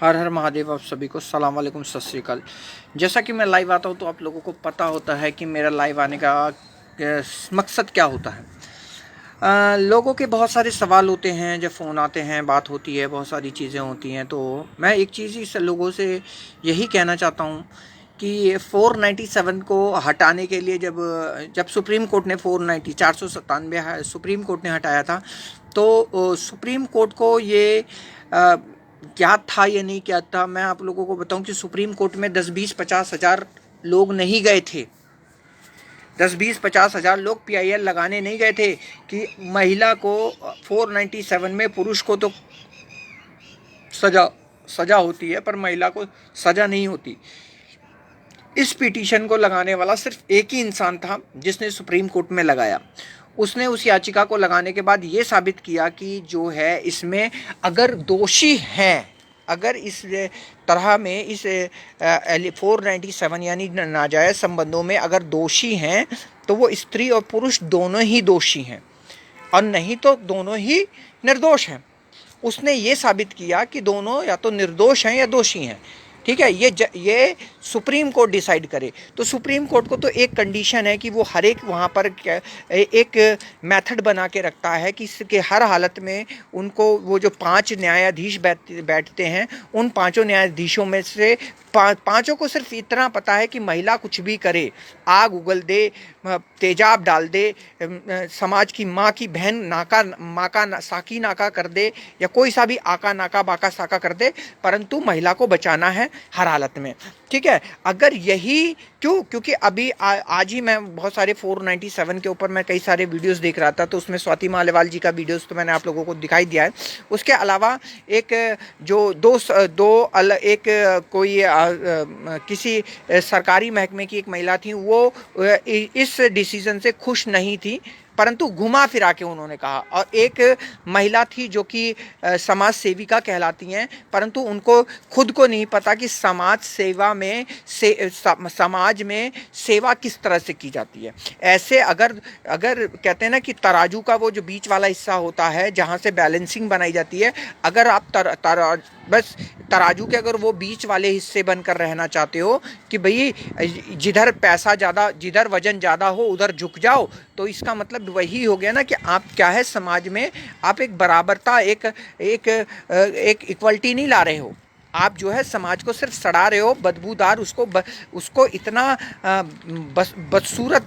हर हर महादेव। आप सभी को सलाम वालेकुम, सत श्री अकाल। जैसा कि मैं लाइव आता हूँ तो आप लोगों को पता होता है कि मेरा लाइव आने का मकसद क्या होता है। लोगों के बहुत सारे सवाल होते हैं, जब फ़ोन आते हैं, बात होती है, बहुत सारी चीज़ें होती हैं। तो मैं एक चीज़ ही लोगों से यही कहना चाहता हूँ कि 497 को हटाने के लिए जब जब सुप्रीम कोर्ट ने 497 सुप्रीम कोर्ट ने हटाया था, तो सुप्रीम कोर्ट को ये ज्ञात था या नहीं ज्ञात था। मैं आप लोगों को बताऊं कि सुप्रीम कोर्ट में 10-20-50 हज़ार लोग नहीं गए थे। 10-20-50 हज़ार लोग PIL लगाने नहीं गए थे कि महिला को 497 में, पुरुष को तो सजा होती है पर महिला को सजा नहीं होती। इस पिटीशन को लगाने वाला सिर्फ एक ही इंसान था जिसने सुप्रीम कोर्ट में लगाया। उसने उस याचिका को लगाने के बाद ये साबित किया कि जो है इसमें अगर दोषी हैं, अगर इस तरह में इस 497 यानी नाजायज़ संबंधों में अगर दोषी हैं तो वो स्त्री और पुरुष दोनों ही दोषी हैं, और नहीं तो दोनों ही निर्दोष हैं। उसने ये साबित किया कि दोनों या तो निर्दोष हैं या दोषी हैं। ठीक है, ये सुप्रीम कोर्ट डिसाइड करे। तो सुप्रीम कोर्ट को तो एक कंडीशन है कि वो हर एक वहाँ पर एक मेथड बना के रखता है कि इसके हर हालत में उनको वो जो 5 न्यायाधीश बैठते हैं, उन 5 न्यायाधीशों में से पांचों को सिर्फ इतना पता है कि महिला कुछ भी करे, आग उगल दे, तेजाब डाल दे, समाज की माँ की बहन माँ का साकी नाका कर दे, या कोई सा भी आका नाका बाका साका कर दे, परंतु महिला को बचाना है हर हालत में। ठीक है, अगर यही क्योंकि अभी आज ही मैं बहुत सारे 497 के ऊपर मैं कई सारे वीडियोस देख रहा था, तो उसमें स्वाति मालेवाल जी का वीडियोस तो मैंने आप लोगों को दिखाई दिया है। उसके अलावा एक जो एक कोई किसी सरकारी महकमे की एक महिला थी, वो इस डिसीजन से खुश नहीं थी, परंतु घुमा फिरा के उन्होंने कहा। और एक महिला थी जो कि समाज सेविका कहलाती हैं, परंतु उनको खुद को नहीं पता कि समाज सेवा में समाज में सेवा किस तरह से की जाती है। ऐसे अगर कहते हैं ना कि तराजू का वो जो बीच वाला हिस्सा होता है जहाँ से बैलेंसिंग बनाई जाती है, अगर आप बस तराजू के अगर वो बीच वाले हिस्से बनकर रहना चाहते हो कि भाई जिधर पैसा ज़्यादा, जिधर वजन ज़्यादा हो उधर झुक जाओ, तो इसका मतलब वही हो गया ना कि आप क्या है, समाज में आप एक बराबरता, एक इक्वलिटी नहीं ला रहे हो। आप जो है समाज को सिर्फ सड़ा रहे हो, बदबूदार उसको इतना बदसूरत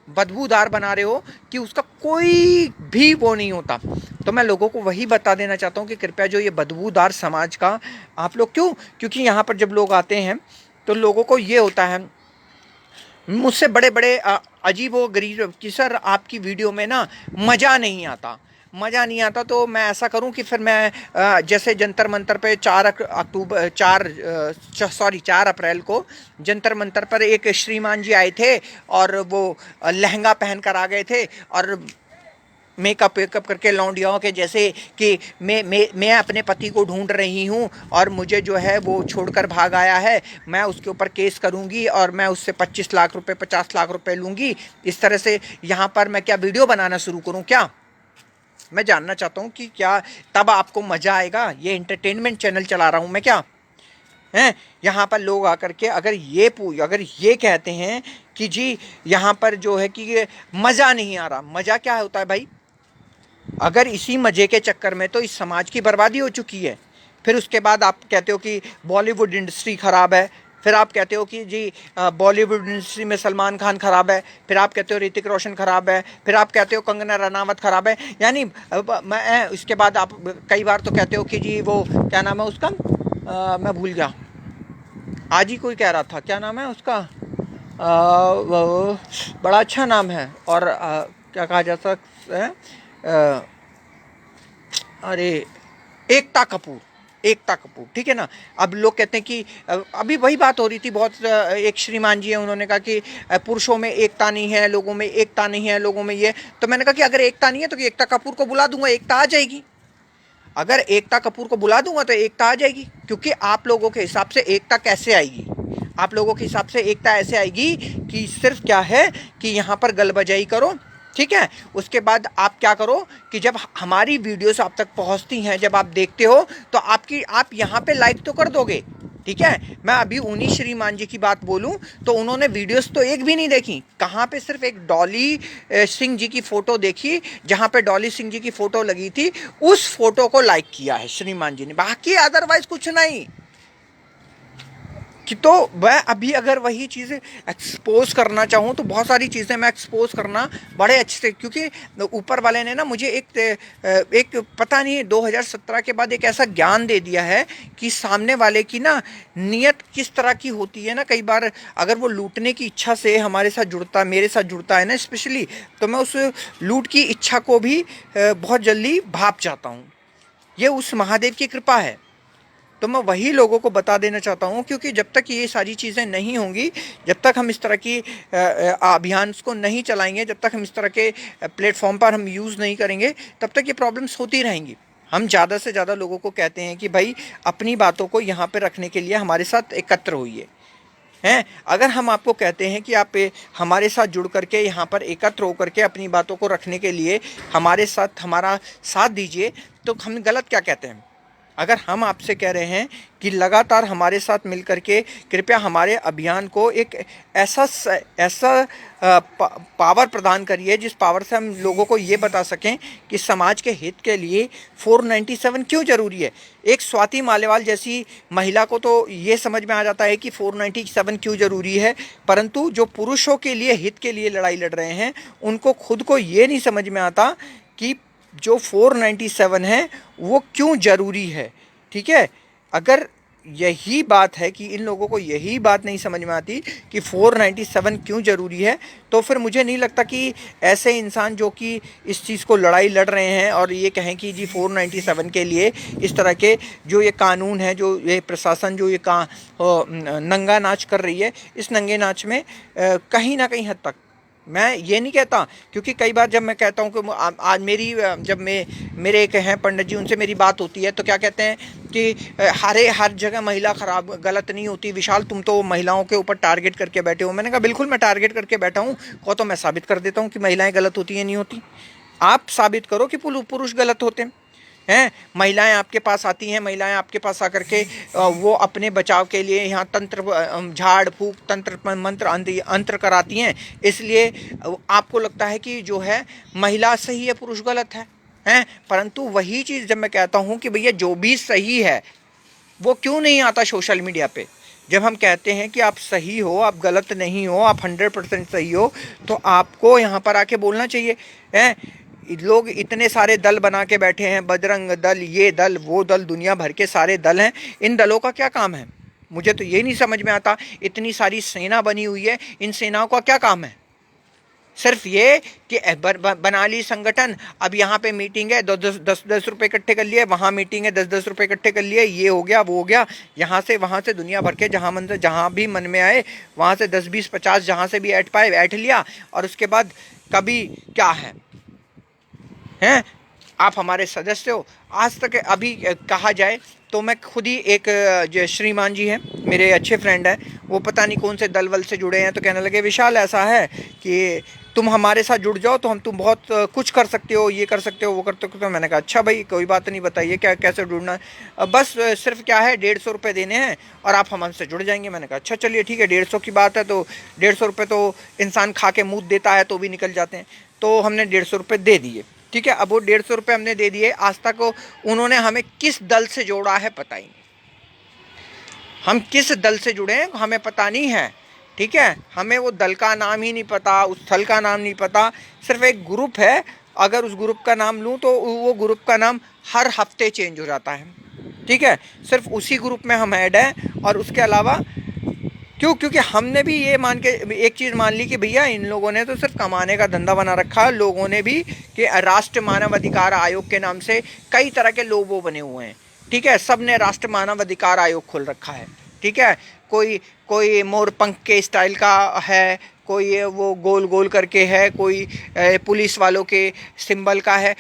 बदबूदार बना रहे हो कि उसका कोई भी वो नहीं होता। तो मैं लोगों को वही बता देना चाहता हूँ कि कृपया जो ये बदबूदार समाज का आप लोग क्योंकि यहाँ पर जब लोग आते हैं तो लोगों को ये होता है, मुझसे बड़े बड़े अजीबो गरीब कि सर आपकी वीडियो में ना मज़ा नहीं आता। तो मैं ऐसा करूं कि फिर मैं जैसे जंतर मंतर पे 4 अप्रैल को जंतर मंतर पर एक श्रीमान जी आए थे और वो लहंगा पहन कर आ गए थे और मेकअप करके लौंडियों के जैसे कि मैं अपने पति को ढूंढ रही हूँ और मुझे जो है वो छोड़कर भाग आया है, मैं उसके ऊपर केस करूँगी और मैं उससे 25 लाख रुपए 50 लाख रुपए लूँगी। इस तरह से यहाँ पर मैं क्या वीडियो बनाना शुरू करूँ क्या? मैं जानना चाहता हूँ कि क्या तब आपको मज़ा आएगा? ये एंटरटेनमेंट चैनल चला रहा हूँ मैं क्या हैं? यहाँ पर लोग आकर के अगर ये कहते हैं कि जी यहाँ पर जो है कि मज़ा नहीं आ रहा, मज़ा क्या होता है भाई? अगर इसी मज़े के चक्कर में तो इस समाज की बर्बादी हो चुकी है। फिर उसके बाद आप कहते हो कि बॉलीवुड इंडस्ट्री ख़राब है, फिर आप कहते हो कि जी बॉलीवुड इंडस्ट्री में सलमान खान ख़राब है, फिर आप कहते हो ऋतिक रोशन ख़राब है, फिर आप कहते हो कंगना रनावत ख़राब है। यानी मैं इसके बाद आप कई बार तो कहते हो कि जी वो क्या नाम है उसका, मैं भूल गया, आज ही कोई कह रहा था, क्या नाम है उसका, बड़ा अच्छा नाम है और क्या कहा जा सकता है, अरे एकता कपूर, ठीक है ना। अब लोग कहते हैं कि अभी वही बात हो रही थी, बहुत एक श्रीमान जी है, उन्होंने कहा कि पुरुषों में एकता नहीं है, लोगों में एकता नहीं है, लोगों में ये। तो मैंने कहा कि अगर एकता नहीं है तो एकता कपूर को बुला दूंगा, एकता आ जाएगी। अगर एकता कपूर को बुला दूंगा तो एकता आ जाएगी, क्योंकि आप लोगों के हिसाब से एकता कैसे आएगी? आप लोगों के हिसाब से एकता ऐसे आएगी कि सिर्फ क्या है कि यहाँ पर गलबजाई करो ठीक है। उसके बाद आप क्या करो कि जब हमारी वीडियोस आप तक पहुंचती हैं, जब आप देखते हो तो आप यहाँ पे लाइक तो कर दोगे। ठीक है। मैं अभी उन्हीं श्रीमान जी की बात बोलूं तो उन्होंने वीडियोस तो एक भी नहीं देखी, कहाँ पे सिर्फ एक डॉली सिंह जी की फोटो देखी, जहाँ पे डॉली सिंह जी की फोटो लगी थी उस फोटो को लाइक किया है श्रीमान जी ने, बाकी अदरवाइज कुछ नहीं। कि तो मैं अभी अगर वही चीज़ें एक्सपोज करना चाहूँ तो बहुत सारी चीज़ें मैं एक्सपोज करना बड़े अच्छे से, क्योंकि ऊपर वाले ने ना मुझे एक पता नहीं 2017 के बाद एक ऐसा ज्ञान दे दिया है कि सामने वाले की ना नीयत किस तरह की होती है ना, कई बार अगर वो लूटने की इच्छा से हमारे साथ जुड़ता, मेरे साथ जुड़ता है ना स्पेशली, तो मैं उस लूट की इच्छा को भी बहुत जल्दी भाप जाता हूँ। ये उस महादेव की कृपा है। तो मैं वही लोगों को बता देना चाहता हूँ, क्योंकि जब तक ये सारी चीज़ें नहीं होंगी, जब तक हम इस तरह की अभियान को नहीं चलाएंगे, जब तक हम इस तरह के प्लेटफॉर्म पर हम यूज़ नहीं करेंगे, तब तक ये प्रॉब्लम्स होती रहेंगी। हम ज़्यादा से ज़्यादा लोगों को कहते हैं कि भाई अपनी बातों को यहाँ पे रखने के लिए हमारे साथ एकत्र होइए हैं। अगर हम आपको कहते हैं कि आप हमारे साथ जुड़ करके यहाँ पर एकत्र होकर के अपनी बातों को रखने के लिए हमारे साथ हमारा साथ दीजिए, तो हम गलत क्या कहते हैं? अगर हम आपसे कह रहे हैं कि लगातार हमारे साथ मिलकर के कृपया हमारे अभियान को एक ऐसा पावर प्रदान करिए जिस पावर से हम लोगों को ये बता सकें कि समाज के हित के लिए 497 क्यों ज़रूरी है। एक स्वाति मालेवाल जैसी महिला को तो ये समझ में आ जाता है कि 497 क्यों ज़रूरी है, परंतु जो पुरुषों के लिए हित के लिए लड़ाई लड़ रहे हैं उनको खुद को ये नहीं समझ में आता कि जो 497 है वो क्यों ज़रूरी है। ठीक है। अगर यही बात है कि इन लोगों को यही बात नहीं समझ में आती कि 497 क्यों ज़रूरी है, तो फिर मुझे नहीं लगता कि ऐसे इंसान जो कि इस चीज़ को लड़ाई लड़ रहे हैं और ये कहें कि जी 497 के लिए इस तरह के जो ये कानून है, जो ये प्रशासन जो ये नंगा नाच कर रही है, इस नंगे नाच में कहीं ना कहीं हद तक मैं ये नहीं कहता, क्योंकि कई बार जब मैं कहता हूँ कि आज मेरे एक हैं पंडित जी, उनसे मेरी बात होती है तो क्या कहते हैं कि हर जगह महिला खराब गलत नहीं होती। विशाल, तुम तो महिलाओं के ऊपर टारगेट करके बैठे हो। मैंने कहा बिल्कुल मैं टारगेट करके बैठा हूँ, को तो मैं साबित कर देता हूँ कि महिलाएं गलत होती हैं नहीं होती। आप साबित करो कि पुरुष गलत होते हैं। महिलाएं आपके पास आती हैं, महिलाएं आपके पास आकर के वो अपने बचाव के लिए यहाँ तंत्र झाड़ फूक तंत्र मंत्र अंतर कराती हैं, इसलिए आपको लगता है कि जो है महिला सही है पुरुष गलत है। परंतु वही चीज़ जब मैं कहता हूँ कि भैया जो भी सही है वो क्यों नहीं आता सोशल मीडिया पे। जब हम कहते हैं कि आप सही हो, आप गलत नहीं हो, आप 100% सही हो, तो आपको यहाँ पर आके बोलना चाहिए। लोग इतने सारे दल बना के बैठे हैं, बजरंग दल, ये दल, वो दल, दुनिया भर के सारे दल हैं। इन दलों का क्या काम है? मुझे तो ये नहीं समझ में आता। इतनी सारी सेना बनी हुई है, इन सेनाओं का क्या काम है? सिर्फ ये कि बना ली संगठन, अब यहाँ पे मीटिंग है, 10 रुपए इकट्ठे कर लिए, वहाँ मीटिंग है, 10 रुपए इकट्ठे कर लिए, ये हो गया वो हो गया, यहाँ से वहाँ से दुनिया भर के जहाँ भी मन में आए वहाँ से 10 20 50 जहाँ से भी ऐड पाए ऐड लिया, और उसके बाद कभी क्या है आप हमारे सदस्य हो। आज तक अभी कहा जाए तो मैं खुद ही एक जो श्रीमान जी हैं मेरे अच्छे फ्रेंड हैं, वो पता नहीं कौन से दल वल से जुड़े हैं, तो कहने लगे विशाल ऐसा है कि तुम हमारे साथ जुड़ जाओ तो तुम बहुत कुछ कर सकते हो, ये कर सकते हो वो कर सकते हो। तो मैंने कहा अच्छा भाई कोई बात नहीं, बताइए क्या कैसे जुड़ना है। बस सिर्फ क्या है 150 रुपये देने हैं और आप हमसे जुड़ जाएंगे। मैंने कहा अच्छा चलिए ठीक है, 150 की बात है तो 150 रुपये तो इंसान खा के मुँह देता है तो भी निकल जाते हैं। तो हमने 150 रुपये दे दिए। ठीक है। अब वो 150 रुपये हमने दे दिए, आज तक उन्होंने हमें किस दल से जोड़ा है पता ही नहीं। हम किस दल से जुड़े हैं हमें पता नहीं है। ठीक है। हमें वो दल का नाम ही नहीं पता, उस स्थल का नाम नहीं पता। सिर्फ एक ग्रुप है, अगर उस ग्रुप का नाम लूँ तो वो ग्रुप का नाम हर हफ्ते चेंज हो जाता है। ठीक है। सिर्फ उसी ग्रुप में हम ऐड हैं, और उसके अलावा क्योंकि हमने भी ये मान के एक चीज़ मान ली कि भैया इन लोगों ने तो सिर्फ कमाने का धंधा बना रखा। लोगों ने भी कि राष्ट्रीय मानव अधिकार आयोग के नाम से कई तरह के लोगो बने हुए हैं। ठीक है। सब ने राष्ट्रीय मानव अधिकार आयोग खोल रखा है। ठीक है। कोई मोर पंख के स्टाइल का है, कोई वो गोल गोल करके है, कोई पुलिस वालों के सिंबल का है।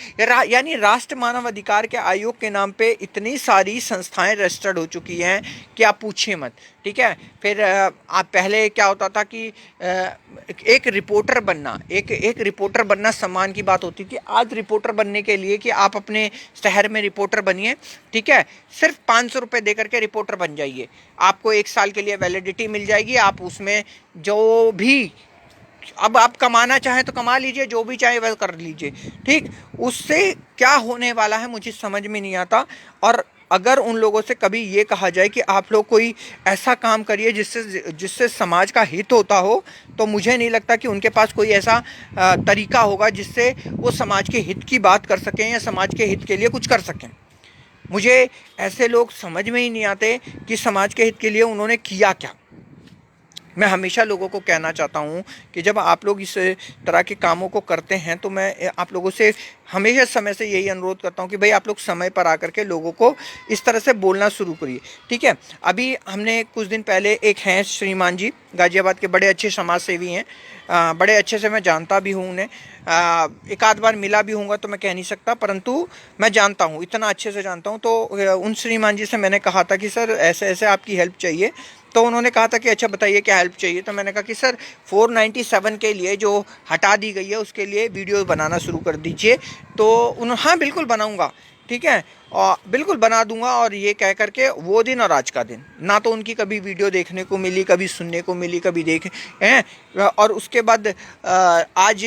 यानी राष्ट्रीय मानव अधिकार के आयोग के नाम पे इतनी सारी संस्थाएं रजिस्टर्ड हो चुकी हैं कि आप पूछिए मत। ठीक है। फिर आप पहले क्या होता था कि एक रिपोर्टर बनना, एक रिपोर्टर बनना सम्मान की बात होती थी। आज रिपोर्टर बनने के लिए कि आप अपने शहर में रिपोर्टर बनिए, ठीक है, सिर्फ 500 रुपये दे करके रिपोर्टर बन जाइए। आपको 1 साल के लिए वैलिडिटी मिल जाएगी। आप उसमें जो भी, अब आप कमाना चाहें तो कमा लीजिए, जो भी चाहे वह कर लीजिए, ठीक। उससे क्या होने वाला है मुझे समझ में नहीं आता। और अगर उन लोगों से कभी ये कहा जाए कि आप लोग कोई ऐसा काम करिए जिससे जिससे समाज का हित होता हो, तो मुझे नहीं लगता कि उनके पास कोई ऐसा तरीका होगा जिससे वो समाज के हित की बात कर सकें या समाज के हित के लिए कुछ कर सकें। मुझे ऐसे लोग समझ में ही नहीं आते कि समाज के हित के लिए उन्होंने किया क्या। मैं हमेशा लोगों को कहना चाहता हूँ कि जब आप लोग इस तरह के कामों को करते हैं तो मैं आप लोगों से हमेशा समय से यही अनुरोध करता हूँ कि भाई आप लोग समय पर आकर के लोगों को इस तरह से बोलना शुरू करिए, ठीक है। अभी हमने कुछ दिन पहले, एक हैं श्रीमान जी, गाजियाबाद के बड़े अच्छे समाज सेवी हैं, बड़े अच्छे से मैं जानता भी हूँ उन्हें, एक आध बार मिला भी हूँगा तो मैं कह नहीं सकता, परंतु मैं जानता हूँ, इतना अच्छे से जानता हूँ। तो उन श्रीमान जी से मैंने कहा था कि सर ऐसे ऐसे आपकी हेल्प चाहिए। तो उन्होंने कहा था कि अच्छा बताइए क्या हेल्प चाहिए। तो मैंने कहा कि सर 497 के लिए जो हटा दी गई है उसके लिए वीडियो बनाना शुरू कर दीजिए। तो उन्होंने, हाँ बिल्कुल बनाऊंगा, ठीक है, और बिल्कुल बना दूंगा। और ये कह करके वो दिन और आज का दिन, ना तो उनकी कभी वीडियो देखने को मिली, कभी सुनने को मिली, कभी देखे हैं। और उसके बाद आज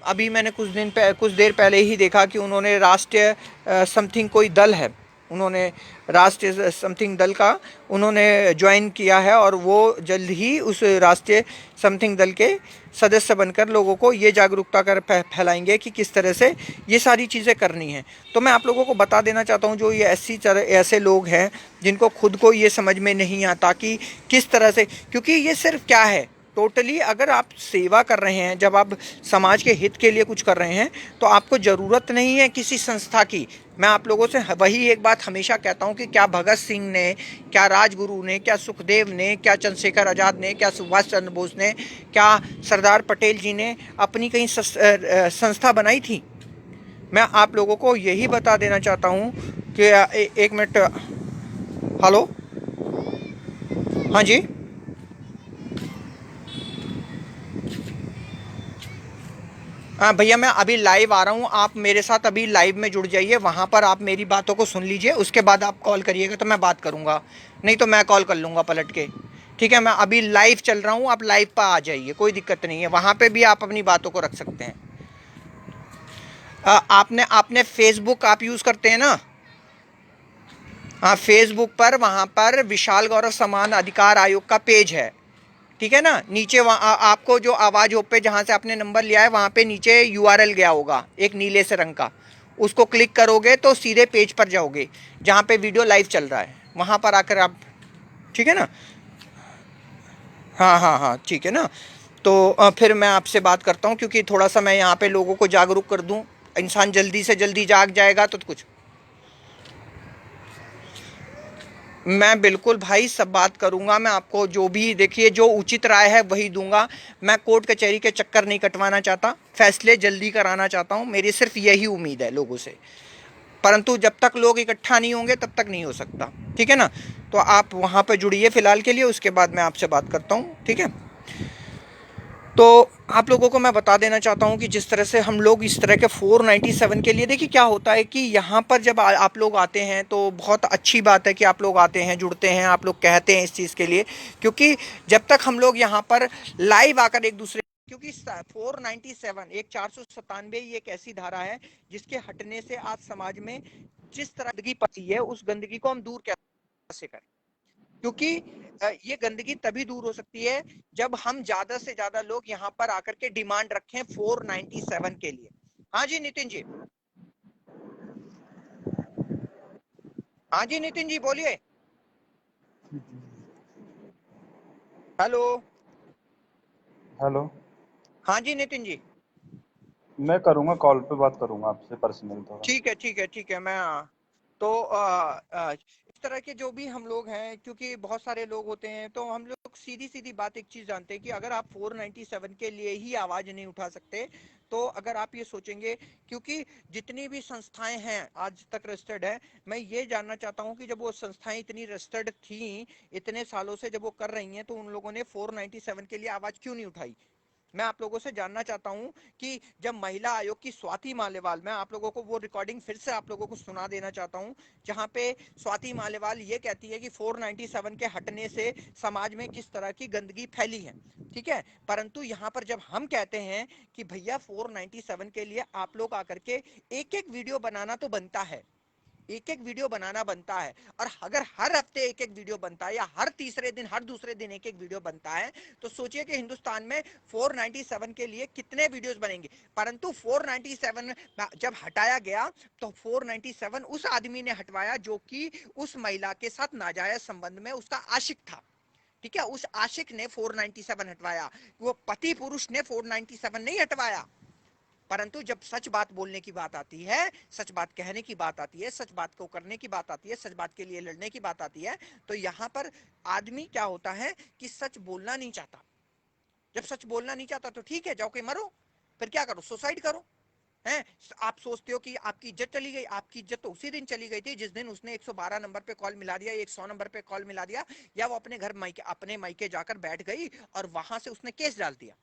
अभी मैंने कुछ देर पहले ही देखा कि उन्होंने राष्ट्रीय समथिंग कोई दल है, उन्होंने राष्ट्रीय समथिंग दल का उन्होंने ज्वाइन किया है, और वो जल्द ही उस राष्ट्रीय समथिंग दल के सदस्य बनकर लोगों को ये जागरूकता कर फैलाएंगे कि किस तरह से ये सारी चीज़ें करनी हैं। तो मैं आप लोगों को बता देना चाहता हूँ, जो ये ऐसे लोग हैं जिनको खुद को ये समझ में नहीं आता कि किस तरह से, क्योंकि ये सिर्फ क्या है, टोटली अगर आप सेवा कर रहे हैं, जब आप समाज के हित के लिए कुछ कर रहे हैं, तो आपको ज़रूरत नहीं है किसी संस्था की। मैं आप लोगों से वही एक बात हमेशा कहता हूँ कि क्या भगत सिंह ने, क्या राजगुरु ने, क्या सुखदेव ने, क्या चंद्रशेखर आज़ाद ने, क्या सुभाष चंद्र बोस ने, क्या सरदार पटेल जी ने अपनी कहीं संस्था बनाई थी? मैं आप लोगों को यही बता देना चाहता हूँ कि एक मिनट। हेलो, हाँ जी, हाँ भैया, मैं अभी लाइव आ रहा हूँ, आप मेरे साथ अभी लाइव में जुड़ जाइए, वहाँ पर आप मेरी बातों को सुन लीजिए, उसके बाद आप कॉल करिएगा तो मैं बात करूँगा, नहीं तो मैं कॉल कर लूँगा पलट के, ठीक है। मैं अभी लाइव चल रहा हूँ, आप लाइव पर आ जाइए, कोई दिक्कत नहीं है, वहाँ पे भी आप अपनी बातों को रख सकते हैं। आपने आपने फेसबुक आप यूज़ करते हैं ना? हाँ, फेसबुक पर वहाँ पर विशाल गौरव समान अधिकार आयोग का पेज है, ठीक है ना। नीचे वहाँ आपको जो आवाज़ हो पे जहाँ से आपने नंबर लिया है वहाँ पे नीचे यूआरएल गया होगा एक नीले से रंग का, उसको क्लिक करोगे तो सीधे पेज पर जाओगे जहाँ पे वीडियो लाइव चल रहा है, वहाँ पर आकर आप, ठीक है ना। हाँ हाँ हाँ, ठीक है ना। तो फिर मैं आपसे बात करता हूँ, क्योंकि थोड़ा सा मैं यहाँ पे लोगों को जागरूक कर दूँ, इंसान जल्दी से जल्दी जाग जाएगा तो कुछ। मैं बिल्कुल भाई सब बात करूंगा, मैं आपको जो भी, देखिए जो उचित राय है वही दूंगा। मैं कोर्ट कचहरी के चक्कर नहीं कटवाना चाहता, फैसले जल्दी कराना चाहता हूं, मेरी सिर्फ यही उम्मीद है लोगों से। परंतु जब तक लोग इकट्ठा नहीं होंगे तब तक नहीं हो सकता, ठीक है ना। तो आप वहां पर जुड़िए फिलहाल के लिए, उसके बाद मैं आपसे बात करता हूँ, ठीक है। तो आप लोगों को मैं बता देना चाहता हूँ कि जिस तरह से हम लोग इस तरह के 497 के लिए, देखिए क्या होता है कि यहाँ पर जब आप लोग आते हैं तो बहुत अच्छी बात है कि आप लोग आते हैं, जुड़ते हैं, आप लोग कहते हैं इस चीज़ के लिए, क्योंकि जब तक हम लोग यहाँ पर लाइव आकर एक दूसरे, क्योंकि 497 एक 497 ये एक ऐसी धारा है जिसके हटने से आज समाज में जिस तरह गंदगी पची है उस गंदगी को हम दूर कैसे करें, क्योंकि ये गंदगी तभी दूर हो सकती है जब हम ज्यादा से ज्यादा लोग यहाँ पर आकर के डिमांड रखें 497 के लिए। हाँ जी नितिन जी, हाँ जी नितिन जी बोलिए। Hello, hello. हाँ जी नितिन जी। मैं करूँगा, कॉल पे बात करूँगा आपसे पर्सनल थोड़ा। ठीक है ठीक है ठीक है, मैं तो इस तरह के जो भी हम लोग हैं, क्योंकि बहुत सारे लोग होते हैं, तो हम लोग सीधी सीधी बात एक चीज जानते हैं कि अगर आप 497 के लिए ही आवाज नहीं उठा सकते, तो अगर आप ये सोचेंगे, क्योंकि जितनी भी संस्थाएं हैं आज तक रजिस्टर्ड है, मैं ये जानना चाहता हूं कि जब वो संस्थाएं इतनी रजिस्टर्ड थी, इतने सालों से जब वो कर रही हैं, तो उन लोगों ने 497 के लिए आवाज क्यों नहीं उठाई? मैं आप लोगों से जानना चाहता हूं कि जब महिला आयोग की स्वाति मालेवाल, मैं आप लोगों को वो रिकॉर्डिंग फिर से आप लोगों को सुना देना चाहता हूं, जहां पे स्वाति मालेवाल ये कहती है कि 497 के हटने से समाज में किस तरह की गंदगी फैली है, ठीक है। परंतु यहां पर जब हम कहते हैं कि भैया 497 के लिए आप लोग आकर के एक एक वीडियो बनाना तो बनता है, एक एक वीडियो बनाना बनता है, और अगर हर हफ्ते एक एक वीडियो बनता है, या हर तीसरे दिन हर दूसरे दिन एक एक वीडियो बनता है, तो सोचिए कि हिंदुस्तान में 497 के लिए कितने वीडियोस बनेंगे। परंतु 497 जब हटाया गया, तो 497 उस आदमी ने हटवाया जो कि उस महिला के साथ नाजायज संबंध में उसका आशिक था, ठीक है। उस आशिक ने 497 हटवाया, वो पति पुरुष ने 497 नहीं हटवाया। परंतु जब सच बात बोलने की बात आती है, सच बात कहने की बात आती है, सच बात को करने की बात आती है, सच बात के लिए लड़ने की बात आती है, तो यहां पर आदमी क्या होता है कि सच बोलना नहीं चाहता। जब सच बोलना नहीं चाहता तो ठीक है, जाओ के मरो, फिर क्या करो, सुसाइड करो, हैं। आप सोचते हो कि आपकी इज्जत चली गई, आपकी इज्जत तो उसी दिन चली गई थी जिस दिन उसने 112 नंबर पे कॉल मिला दिया, 100 नंबर पे कॉल मिला दिया, या वो अपने घर मायके, अपने मायके जाकर बैठ गई और वहां से उसने केस डाल दिया।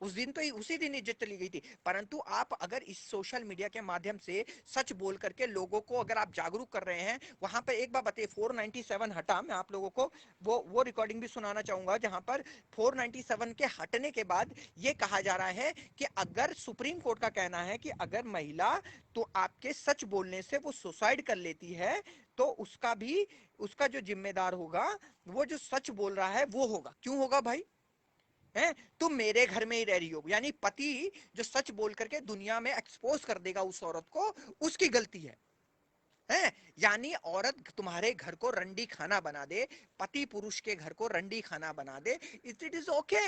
उस दिन तो उसी दिन इज्जत चली गई थी। परंतु आप अगर इस सोशल मीडिया के माध्यम से सच बोल करके लोगों को अगर आप जागरूक कर रहे हैं, वहां पर एक बात बताइए, 497 हटा, मैं आप लोगों को वो रिकॉर्डिंग भी सुनाना चाहूंगा जहां पर 497 के हटने के बाद ये कहा जा रहा है कि अगर सुप्रीम कोर्ट का कहना है कि अगर महिला तो आपके सच बोलने से वो सुसाइड कर लेती है, तो उसका भी, उसका जो जिम्मेदार होगा, वो जो सच बोल रहा है वो होगा। क्यों होगा भाई? है, तुम मेरे घर में ही रह रही हो, यानी पति जो सच बोल करके दुनिया में एक्सपोज कर देगा उस औरत को, उसकी गलती है। यानी औरत तुम्हारे घर को रंडी खाना बना दे, पति पुरुष के घर को रंडी खाना बना दे, इट इज ओके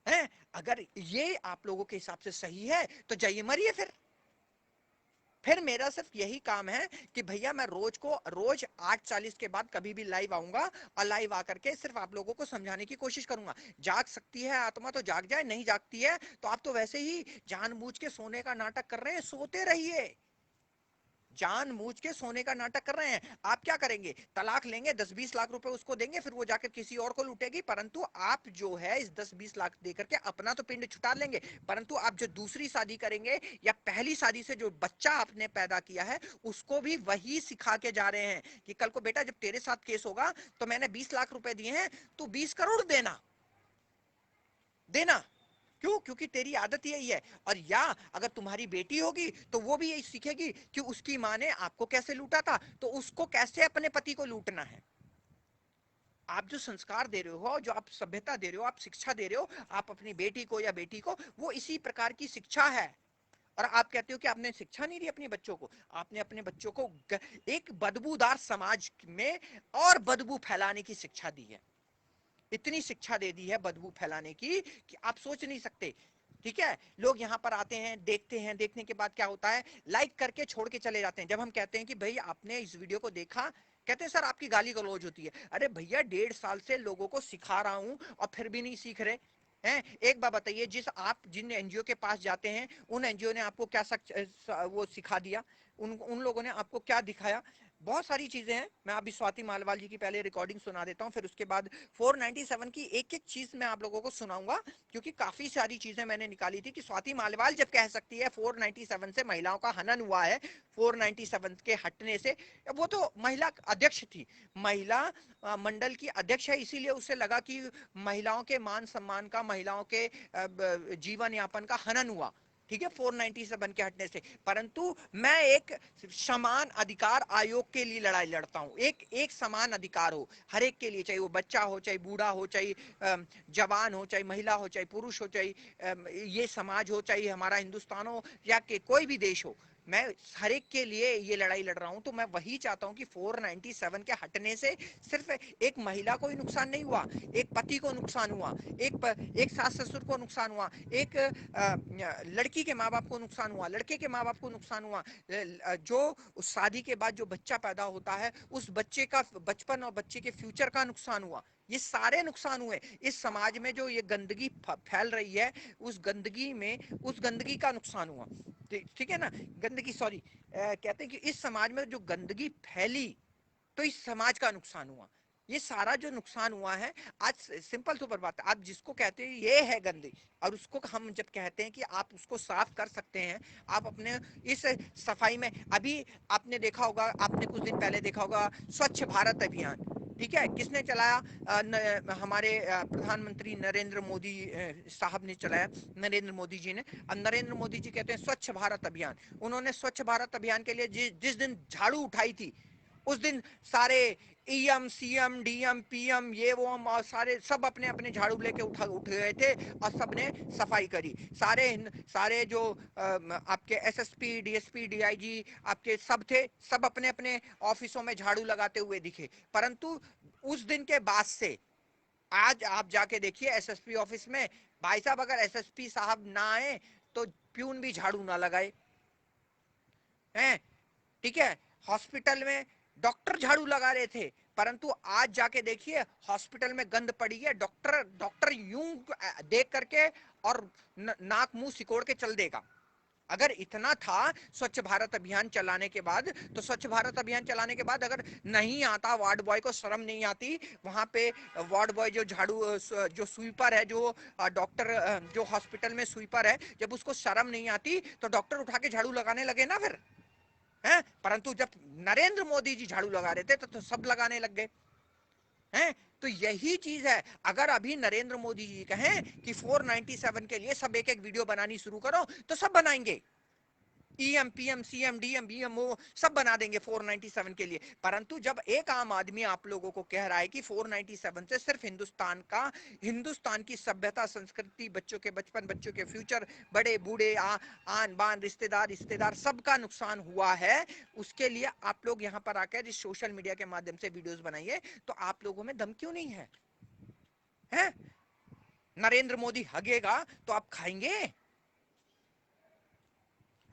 है। अगर ये आप लोगों के हिसाब से सही है तो जाइए मरिए। फिर मेरा सिर्फ यही काम है कि भैया मैं रोज 8:40 के बाद कभी भी लाइव आऊंगा, और लाइव आकर के सिर्फ आप लोगों को समझाने की कोशिश करूंगा। जाग सकती है आत्मा तो जाग जाए, नहीं जागती है तो आप तो वैसे ही जानबूझ के सोने का नाटक कर रहे हैं, सोते रहिए। जानबूझ के सोने का नाटक कर रहे हैं। आप क्या करेंगे? तलाक लेंगे, 10-20 लाख रुपए उसको देंगे, फिर वो जाकर किसी और को लूटेगी। परंतु आप जो है इस 10-20 लाख देकर के अपना तो पिंड छुटा लेंगे, परंतु आप जो दूसरी शादी करेंगे या पहली शादी से जो बच्चा आपने पैदा किया है उसको भी वही सिखा के जा रहे हैं कि कल को बेटा जब तेरे साथ केस होगा तो मैंने 20 लाख रुपए दिए हैं, तू 20 करोड़ देना देना। क्यों? क्योंकि तेरी आदत यही है। और या अगर तुम्हारी बेटी होगी तो वो भी यही सीखेगी कि उसकी माँ ने आपको कैसे लूटा था, तो उसको कैसे अपने पति को लूटना है। आप जो संस्कार दे रहे हो, जो आप सभ्यता दे रहे हो, आप शिक्षा दे रहे हो, आप अपनी बेटी को या बेटी को, वो इसी प्रकार की शिक्षा है। और आप कहते हो कि आपने शिक्षा नहीं दी अपने बच्चों को। आपने अपने बच्चों को एक बदबूदार समाज में और बदबू फैलाने की शिक्षा दी है। इतनी शिक्षा दे दी है बदबू फैलाने की कि आप सोच नहीं सकते। ठीक है, लोग यहाँ पर आते हैं, देखते हैं, देखने के बाद क्या होता है, लाइक करके छोड़ के चले जाते हैं। जब हम कहते हैं कि भाई आपने इस वीडियो को देखा, कहते हैं सर आपकी गाली गलौज होती है। अरे भैया 1.5 साल से लोगों को सिखा रहा हूं और फिर भी नहीं सीख रहे हैं। एक बात बताइए, जिन एनजीओ के पास जाते हैं, उन एनजीओ ने आपको क्या वो सिखा दिया? उन लोगों ने आपको क्या दिखाया? बहुत सारी चीजें हैं। मैं अभी स्वाति मालवाल जी की पहले रिकॉर्डिंग सुना देता हूं, फिर उसके बाद 497 की एक एक चीज मैं आप लोगों को सुनाऊंगा, क्योंकि काफी सारी चीजें मैंने निकाली थी कि स्वाति मालवाल जब कह सकती है 497 से महिलाओं का हनन हुआ है, 497 के हटने से। वो तो महिला अध्यक्ष थी, महिला मंडल की अध्यक्ष है, इसीलिए उसे लगा कि महिलाओं के मान सम्मान का, महिलाओं के जीवन यापन का हनन हुआ। ठीक है, 497 के हटने से। परंतु मैं एक समान अधिकार आयोग के लिए लड़ाई लड़ता हूं। एक समान अधिकार हो हर एक के लिए, चाहे वो बच्चा हो, चाहे बूढ़ा हो, चाहे जवान हो, चाहे महिला हो, चाहे पुरुष हो, चाहे ये समाज हो, चाहे हमारा हिंदुस्तान हो, या के कोई भी देश हो। मैं हर एक के लिए ये लड़ाई लड़ रहा हूं, तो मैं वही चाहता हूं कि 497 के हटने से सिर्फ एक महिला को ही नुकसान नहीं हुआ, एक पति को नुकसान हुआ, एक सास ससुर को नुकसान हुआ, एक लड़की के माँ बाप को नुकसान हुआ, लड़के के माँ बाप को नुकसान हुआ, जो उस शादी के बाद जो बच्चा पैदा होता है उस बच्चे का बचपन और बच्चे के फ्यूचर का नुकसान हुआ। ये सारे नुकसान हुए। इस समाज में जो ये गंदगी फैल रही है, उस गंदगी का नुकसान हुआ। ठीक है ना, गंदगी, सॉरी, कहते हैं कि इस समाज में जो गंदगी फैली तो इस समाज का नुकसान हुआ। ये सारा जो नुकसान हुआ है, आज सिंपल सुपर बात है, आप जिसको कहते हैं ये है गंदी, और उसको हम जब कहते हैं कि आप उसको साफ कर सकते हैं, आप अपने इस सफाई में, अभी आपने देखा होगा, आपने कुछ दिन पहले देखा होगा स्वच्छ भारत अभियान, ठीक है, किसने चलाया? हमारे प्रधानमंत्री नरेंद्र मोदी साहब ने चलाया, नरेंद्र मोदी जी ने। नरेंद्र मोदी जी कहते हैं स्वच्छ भारत अभियान। उन्होंने स्वच्छ भारत अभियान के लिए जिस दिन झाड़ू उठाई थी, उस दिन सारे ईएम सीएम डीएम पीएम ये वो हम और सारे सब अपने अपने झाड़ू लेके उठ गए थे और सबने सफाई करी। सारे जो आपके एसएसपी डीएसपी डीआईजी आपके सब थे, सब अपने अपने ऑफिसों में झाड़ू लगाते हुए दिखे। परंतु उस दिन के बाद से आज आप जाके देखिए एसएसपी ऑफिस में, भाई साहब अगर एसएसपी साहब ना आए तो प्यून भी झाड़ू ना लगाए हैं, ठीक है। हॉस्पिटल में डॉक्टर झाड़ू लगा रहे थे, परंतु आज जाके देखिए हॉस्पिटल में गंद पड़ी है, डॉक्टर यूं देख करके और नाक मुंह सिकोड़ के चल देगा। अगर इतना था स्वच्छ भारत अभियान चलाने के बाद, तो स्वच्छ भारत अभियान चलाने के बाद अगर नहीं आता, वार्ड बॉय को शर्म नहीं आती, वहां पे वार्ड बॉय जो झाड़ू जो स्वीपर है, जो डॉक्टर जो हॉस्पिटल में स्वीपर है, जब उसको शर्म नहीं आती तो डॉक्टर उठा के झाड़ू लगाने लगे ना फिर, हैं। परंतु जब नरेंद्र मोदी जी झाड़ू लगा रहे थे तो सब लगाने लग गए हैं। तो यही चीज है। अगर अभी नरेंद्र मोदी जी कहें कि 497 के लिए सब एक एक वीडियो बनानी शुरू करो, तो सब बनाएंगे। EM PM CM DM BM वो सब बना देंगे 497 के लिए। परंतु जब एक आम आदमी आप लोगों को कह रहा है कि 497 से सिर्फ हिंदुस्तान की सभ्यता संस्कृति, बच्चों के बचपन, बच्चों के फ्यूचर, बड़े बूढ़े आन बान रिश्तेदार सबका नुकसान हुआ है, उसके लिए आप लोग यहाँ पर आकर इस सोशल मीडिया के माध्यम से वीडियोस बनाइए, तो आप लोगों में दम क्यों नहीं है? हैं? नरेंद्र मोदी हगेगा तो आप खाएंगे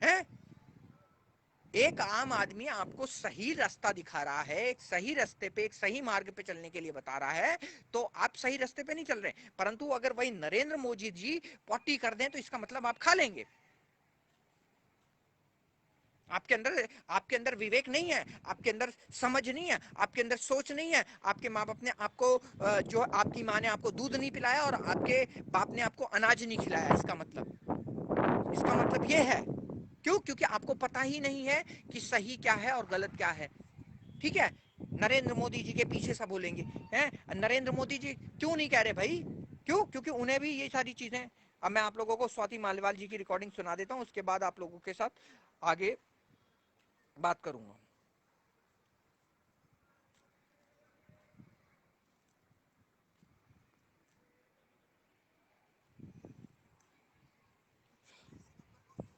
हैं? एक आम आदमी आपको सही रास्ता दिखा रहा है, एक सही रास्ते पे, एक सही मार्ग पे चलने के लिए बता रहा है, तो आप सही रास्ते पे नहीं चल रहे। परंतु अगर वही नरेंद्र मोदी जी पॉटी कर दें तो इसका मतलब आप खा लेंगे। आपके अंदर विवेक नहीं है, आपके अंदर समझ नहीं है, आपके अंदर सोच नहीं है। आपके माँ बाप ने आपको जो आपकी माँ ने आपको दूध नहीं पिलाया और आपके बाप ने आपको अनाज नहीं खिलाया। इसका मतलब ये है। क्यों? क्योंकि आपको पता ही नहीं है कि सही क्या है और गलत क्या है। ठीक है, नरेंद्र मोदी जी के पीछे सब बोलेंगे हैं, नरेंद्र मोदी जी क्यों नहीं कह रहे भाई? क्यों? क्योंकि उन्हें भी ये सारी चीजें। अब मैं आप लोगों को स्वाति मालिवाल जी की रिकॉर्डिंग सुना देता हूं, उसके बाद आप लोगों के साथ आगे बात करूंगा।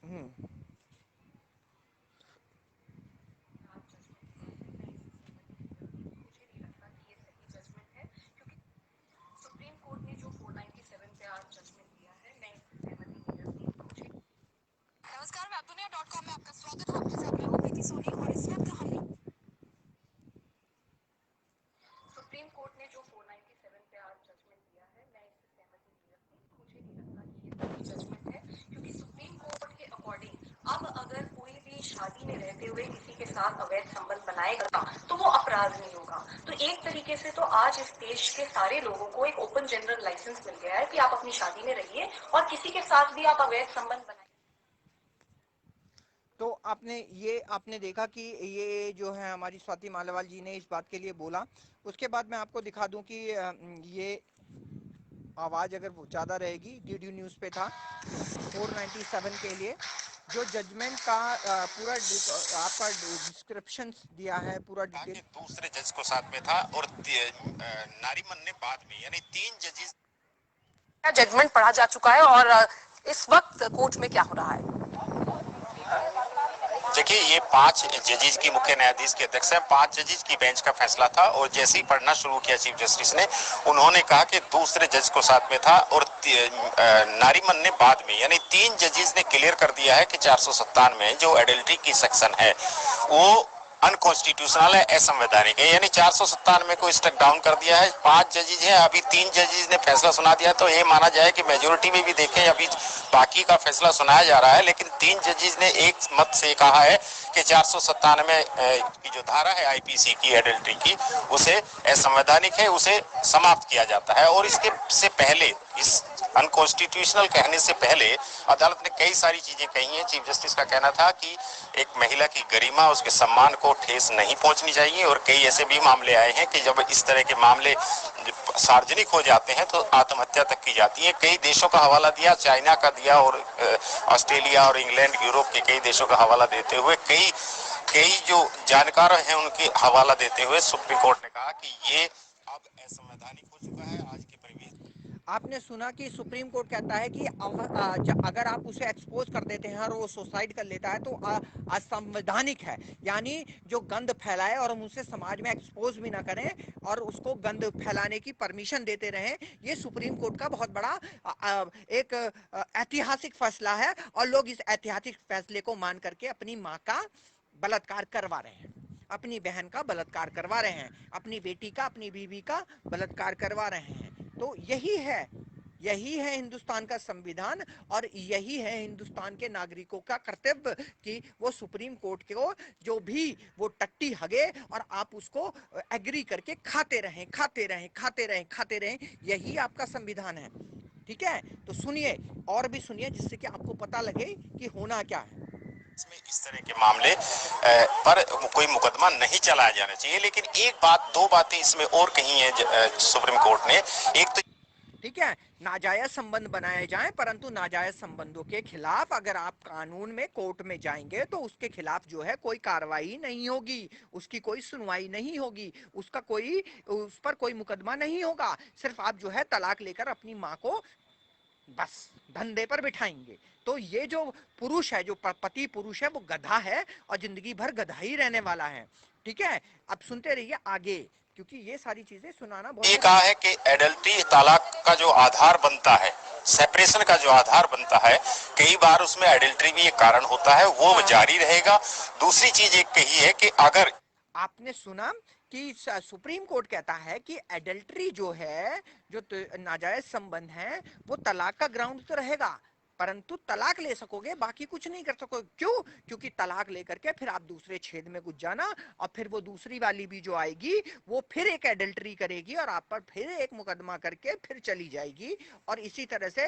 हम्म। नमस्कार, वेबदुनिया.com में आपका स्वागत है। आपके साथ मैं हूं प्रीति सोनी और इस वक्त हमने सुप्रीम कोर्ट ने जो 497 पे आज जजमेंट दिया है, मैं इससे सहमति नहीं रखती। मुझे नहीं लगता कि ये सही जजमेंट है, क्योंकि सुप्रीम कोर्ट के अकॉर्डिंग अब अगर कोई भी शादी में रहते हुए किसी के साथ अवैध संबंध बनाएगा तो वो अपराध नहीं होगा। तो एक तरीके से तो आज इस देश के सारे लोगों को एक ओपन जनरल लाइसेंस मिल गया है कि आप अपनी शादी में रहिए और किसी के साथ भी आप अवैध संबंध बनाइए। तो आपने देखा कि ये जो है हमारी स्वाति मालिवाल जी ने इस बात के लिए बोला। उसके बाद मैं आपको दिखा दूं कि ये आवाज अगर ज्यादा रहेगी, डीडी न्यूज पे था 497 के लिए जो जजमेंट का पूरा आपका डिस्क्रिप्शन दिया है, पूरा डिटेल। दूसरे जज को साथ में था और नारीमन ने बाद में, यानी 3 जजेस का जजमेंट पढ़ा जा चुका है। और इस वक्त कोर्ट में क्या हो रहा है, देखिए, ये 5 जजेज की मुख्य न्यायाधीश के अध्यक्ष हैं, 5 जजेज की बेंच का फैसला था और जैसे ही पढ़ना शुरू किया चीफ जस्टिस ने, उन्होंने कहा कि दूसरे जज को साथ में था और नारीमन ने बाद में, यानी 3 जजेज ने क्लियर कर दिया है कि 457 में जो एडल्ट्री की सेक्शन है वो अनकॉन्स्टिट्यूशनल है, असंवैधानिक है, यानी 457 को स्ट्रक डाउन कर दिया है। 5 जजेज हैं, अभी 3 जजेज ने फैसला सुना दिया, तो ये माना जाए कि मेजोरिटी में भी देखें अभी बाकी का फैसला सुनाया जा रहा है, लेकिन 3 जजेज ने एक मत से कहा है कि 497 की जो धारा है आईपीसी की एडल्ट्री की, उसे असंवैधानिक है, उसे समाप्त किया जाता है। और इसके से पहले, इस अनकॉन्स्टिट्यूशनल कहने से पहले अदालत ने कई सारी चीजें कही हैं। चीफ जस्टिस का कहना था कि एक महिला की गरिमा, उसके सम्मान को ठेस नहीं पहुंचनी चाहिए, और कई ऐसे भी मामले आए हैं कि जब इस तरह के मामले सार्वजनिक हो जाते हैं तो आत्महत्या तक की जाती है। कई देशों का हवाला दिया, चाइना का दिया और ऑस्ट्रेलिया और इंग्लैंड, यूरोप के कई देशों का हवाला देते हुए, कई जो जानकार हैं उनके हवाला देते हुए सुप्रीम कोर्ट ने कहा कि ये अब असंवैधानिक हो चुका है आज के परिवेश। आपने सुना कि सुप्रीम कोर्ट कहता है कि अगर आप उसे एक्सपोज कर देते हैं और वो सुसाइड कर लेता है तो असंवैधानिक है, यानी जो गंद फैलाए और हम उसे समाज में एक्सपोज भी ना करें और उसको गंद फैलाने की परमिशन देते रहें, ये सुप्रीम कोर्ट का बहुत बड़ा एक ऐतिहासिक फैसला है। और लोग इस ऐतिहासिक फैसले को मान करके अपनी माँ का बलात्कार करवा रहे हैं, अपनी बहन का बलात्कार करवा रहे हैं, अपनी बेटी का, अपनी बीवी का बलात्कार करवा रहे हैं। तो यही है हिंदुस्तान का संविधान, और यही है हिंदुस्तान के नागरिकों का कर्तव्य कि वो सुप्रीम कोर्ट को जो भी वो टट्टी हगे और आप उसको एग्री करके खाते रहें। यही आपका संविधान है। ठीक है, तो सुनिए और भी सुनिए, जिससे कि आपको पता लगे कि होना क्या है। इसमें इस तरह के मामले पर कोई मुकदमा नहीं चलाया जाना चाहिए। लेकिन दो बातें इसमें और कही है सुप्रीम कोर्ट ने। एक तो ठीक है, नाजायज संबंध बनाए जाएं, परंतु नाजायज संबंधों के खिलाफ अगर आप कानून में कोर्ट में जाएंगे तो उसके खिलाफ जो है कोई कार्रवाई नहीं होगी, उसकी कोई सुनवाई नहीं होगी, उस पर कोई मुकदमा नहीं होगा। सिर्फ आप जो है तलाक लेकर अपनी माँ को बस धंधे पर बिठाएंगे। तो ये जो पुरुष है, जो पति पुरुष है, वो गधा है और जिंदगी भर गधा ही रहने वाला है। ठीक है, अब सुनते रहिए आगे, क्योंकि ये सारी चीजें सुनाना बहुत ये कहा है कि एडल्ट्री तलाक का जो आधार बनता है, सेपरेशन का जो आधार बनता है, कई बार उसमें एडल्ट्री भी एक कारण होता है, वो जारी रहेगा। दूसरी चीज एक कही है कि अगर आपने सुना कि सुप्रीम कोर्ट कहता है कि एडल्ट्री जो है, जो नाजायज संबंध है, वो तलाक का ग्राउंड तो रहेगा, परंतु तलाक ले सकोगे, बाकी कुछ नहीं कर सकोगे। क्यों? क्योंकि तलाक लेकर के फिर आप दूसरे छेद में घुस जाना, और फिर वो दूसरी वाली भी जो आएगी वो फिर एक एडल्ट्री करेगी और आप पर फिर एक मुकदमा करके फिर चली जाएगी। और इसी तरह से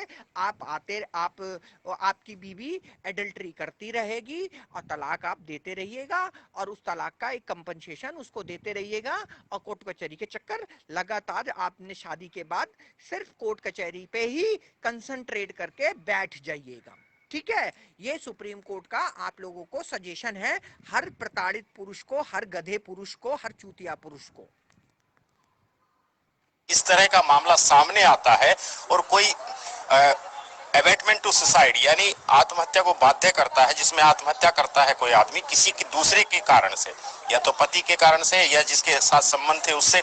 आपकी बीवी एडल्ट्री करती रहेगी और तलाक आप देते रहिएगा, और उस तलाक का एक कंपनसेशन उसको देते रहिएगा, और कोर्ट कचहरी के चक्कर लगातार आपने शादी के बाद सिर्फ कोर्ट कचहरी पे ही कंसंट्रेट करके बैठ जाइएगा। ठीक है, ये सुप्रीम कोर्ट का आप लोगों को सजेशन है, हर प्रताड़ित पुरुष को, हर गधे पुरुष को, हर चूतिया पुरुष को। इस तरह का मामला सामने आता है और कोई एबेटमेंट टू सुसाइड, यानी आत्महत्या को बाध्य करता है, जिसमें आत्महत्या करता है कोई आदमी किसी के दूसरे के कारण से, या तो पति के कारण से या जिसके साथ संबंध थे उससे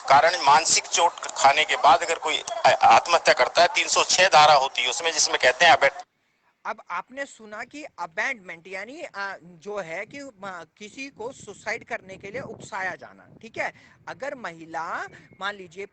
कारण, मानसिक चोट खाने के बाद अगर कोई आत्महत्या करता है, 306 धारा होती है उसमें, जिसमें कहते हैं अब आपने सुना कि अबैंडमेंट यानी जो है कि किसी को सुसाइड करने के लिए उकसाया जाना। ठीक है, अगर महिला मान लीजिए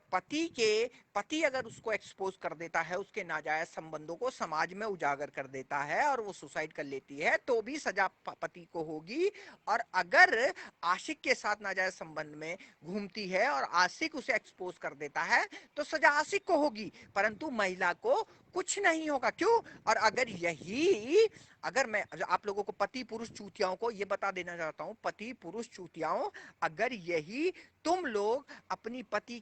पति अगर उसको एक्सपोज कर देता है, उसके नाजायज संबंधों को समाज में उजागर कर देता है और वो सुसाइड कर लेती है, तो भी सजा पति को होगी। और अगर आशिक के साथ नाजायज संबंध में घूमती है और आशिक उसे एक्सपोज कर देता है तो सजा आशिक को होगी, परंतु महिला को कुछ नहीं होगा। क्यों? और अगर मैं आप लोगों को पति पुरुष चूतियाओं को ये बता देना चाहता हूं, पति पुरुष चूतियाओं, अगर यही तुम लोग अपनी पत्नी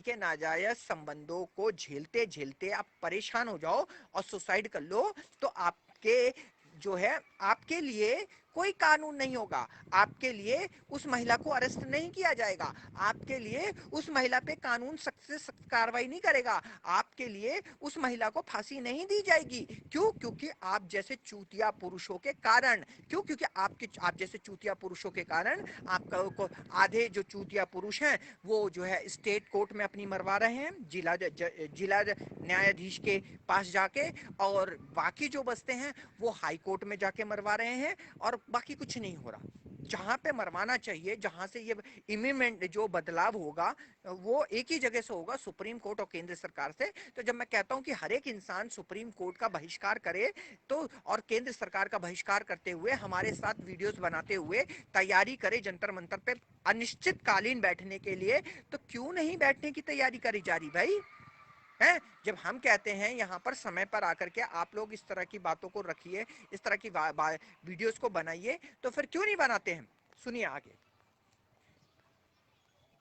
के नाजायज संबंधों को झेलते झेलते आप परेशान हो जाओ और सुसाइड कर लो, तो आपके जो है आपके लिए कोई कानून नहीं होगा आपके लिए, उस महिला को अरेस्ट नहीं किया जाएगा, आपके लिए उस महिला पे कानून सख्त से सख्त कार्रवाई नहीं करेगा, आपके लिए उस महिला को फांसी नहीं दी जाएगी। क्यों? क्योंकि आप जैसे चूतिया पुरुषों के कारण, क्यों? क्योंकि आप जैसे चूतिया पुरुषों के कारण आपका आधे जो चूतिया पुरुष हैं वो जो है स्टेट कोर्ट में अपनी मरवा रहे हैं, जिला न्यायाधीश के पास जाके, और बाकी जो बचते हैं वो हाई कोर्ट में जाके मरवा रहे हैं, और बाकी कुछ नहीं हो रहा। जहां पे मरवाना चाहिए, जहां से ये इमिनेंट जो बदलाव होगा वो एक ही जगह से होगा, सुप्रीम कोर्ट और केंद्र सरकार से। तो जब मैं कहता हूं कि हर एक इंसान सुप्रीम कोर्ट का बहिष्कार करे तो, और केंद्र सरकार का बहिष्कार करते हुए हमारे साथ वीडियोस बनाते हुए तैयारी करे जंतर मंतर पे अनिश्चितकालीन बैठने के लिए, तो क्यों नहीं बैठने की तैयारी करी जा रही भाई? हैं? जब हम कहते हैं यहाँ पर समय पर आकर के आप लोग इस तरह की बातों को रखिए, इस तरह की वीडियोस को बनाइए, तो फिर क्यों नहीं बनाते हैं? सुनिए आगे।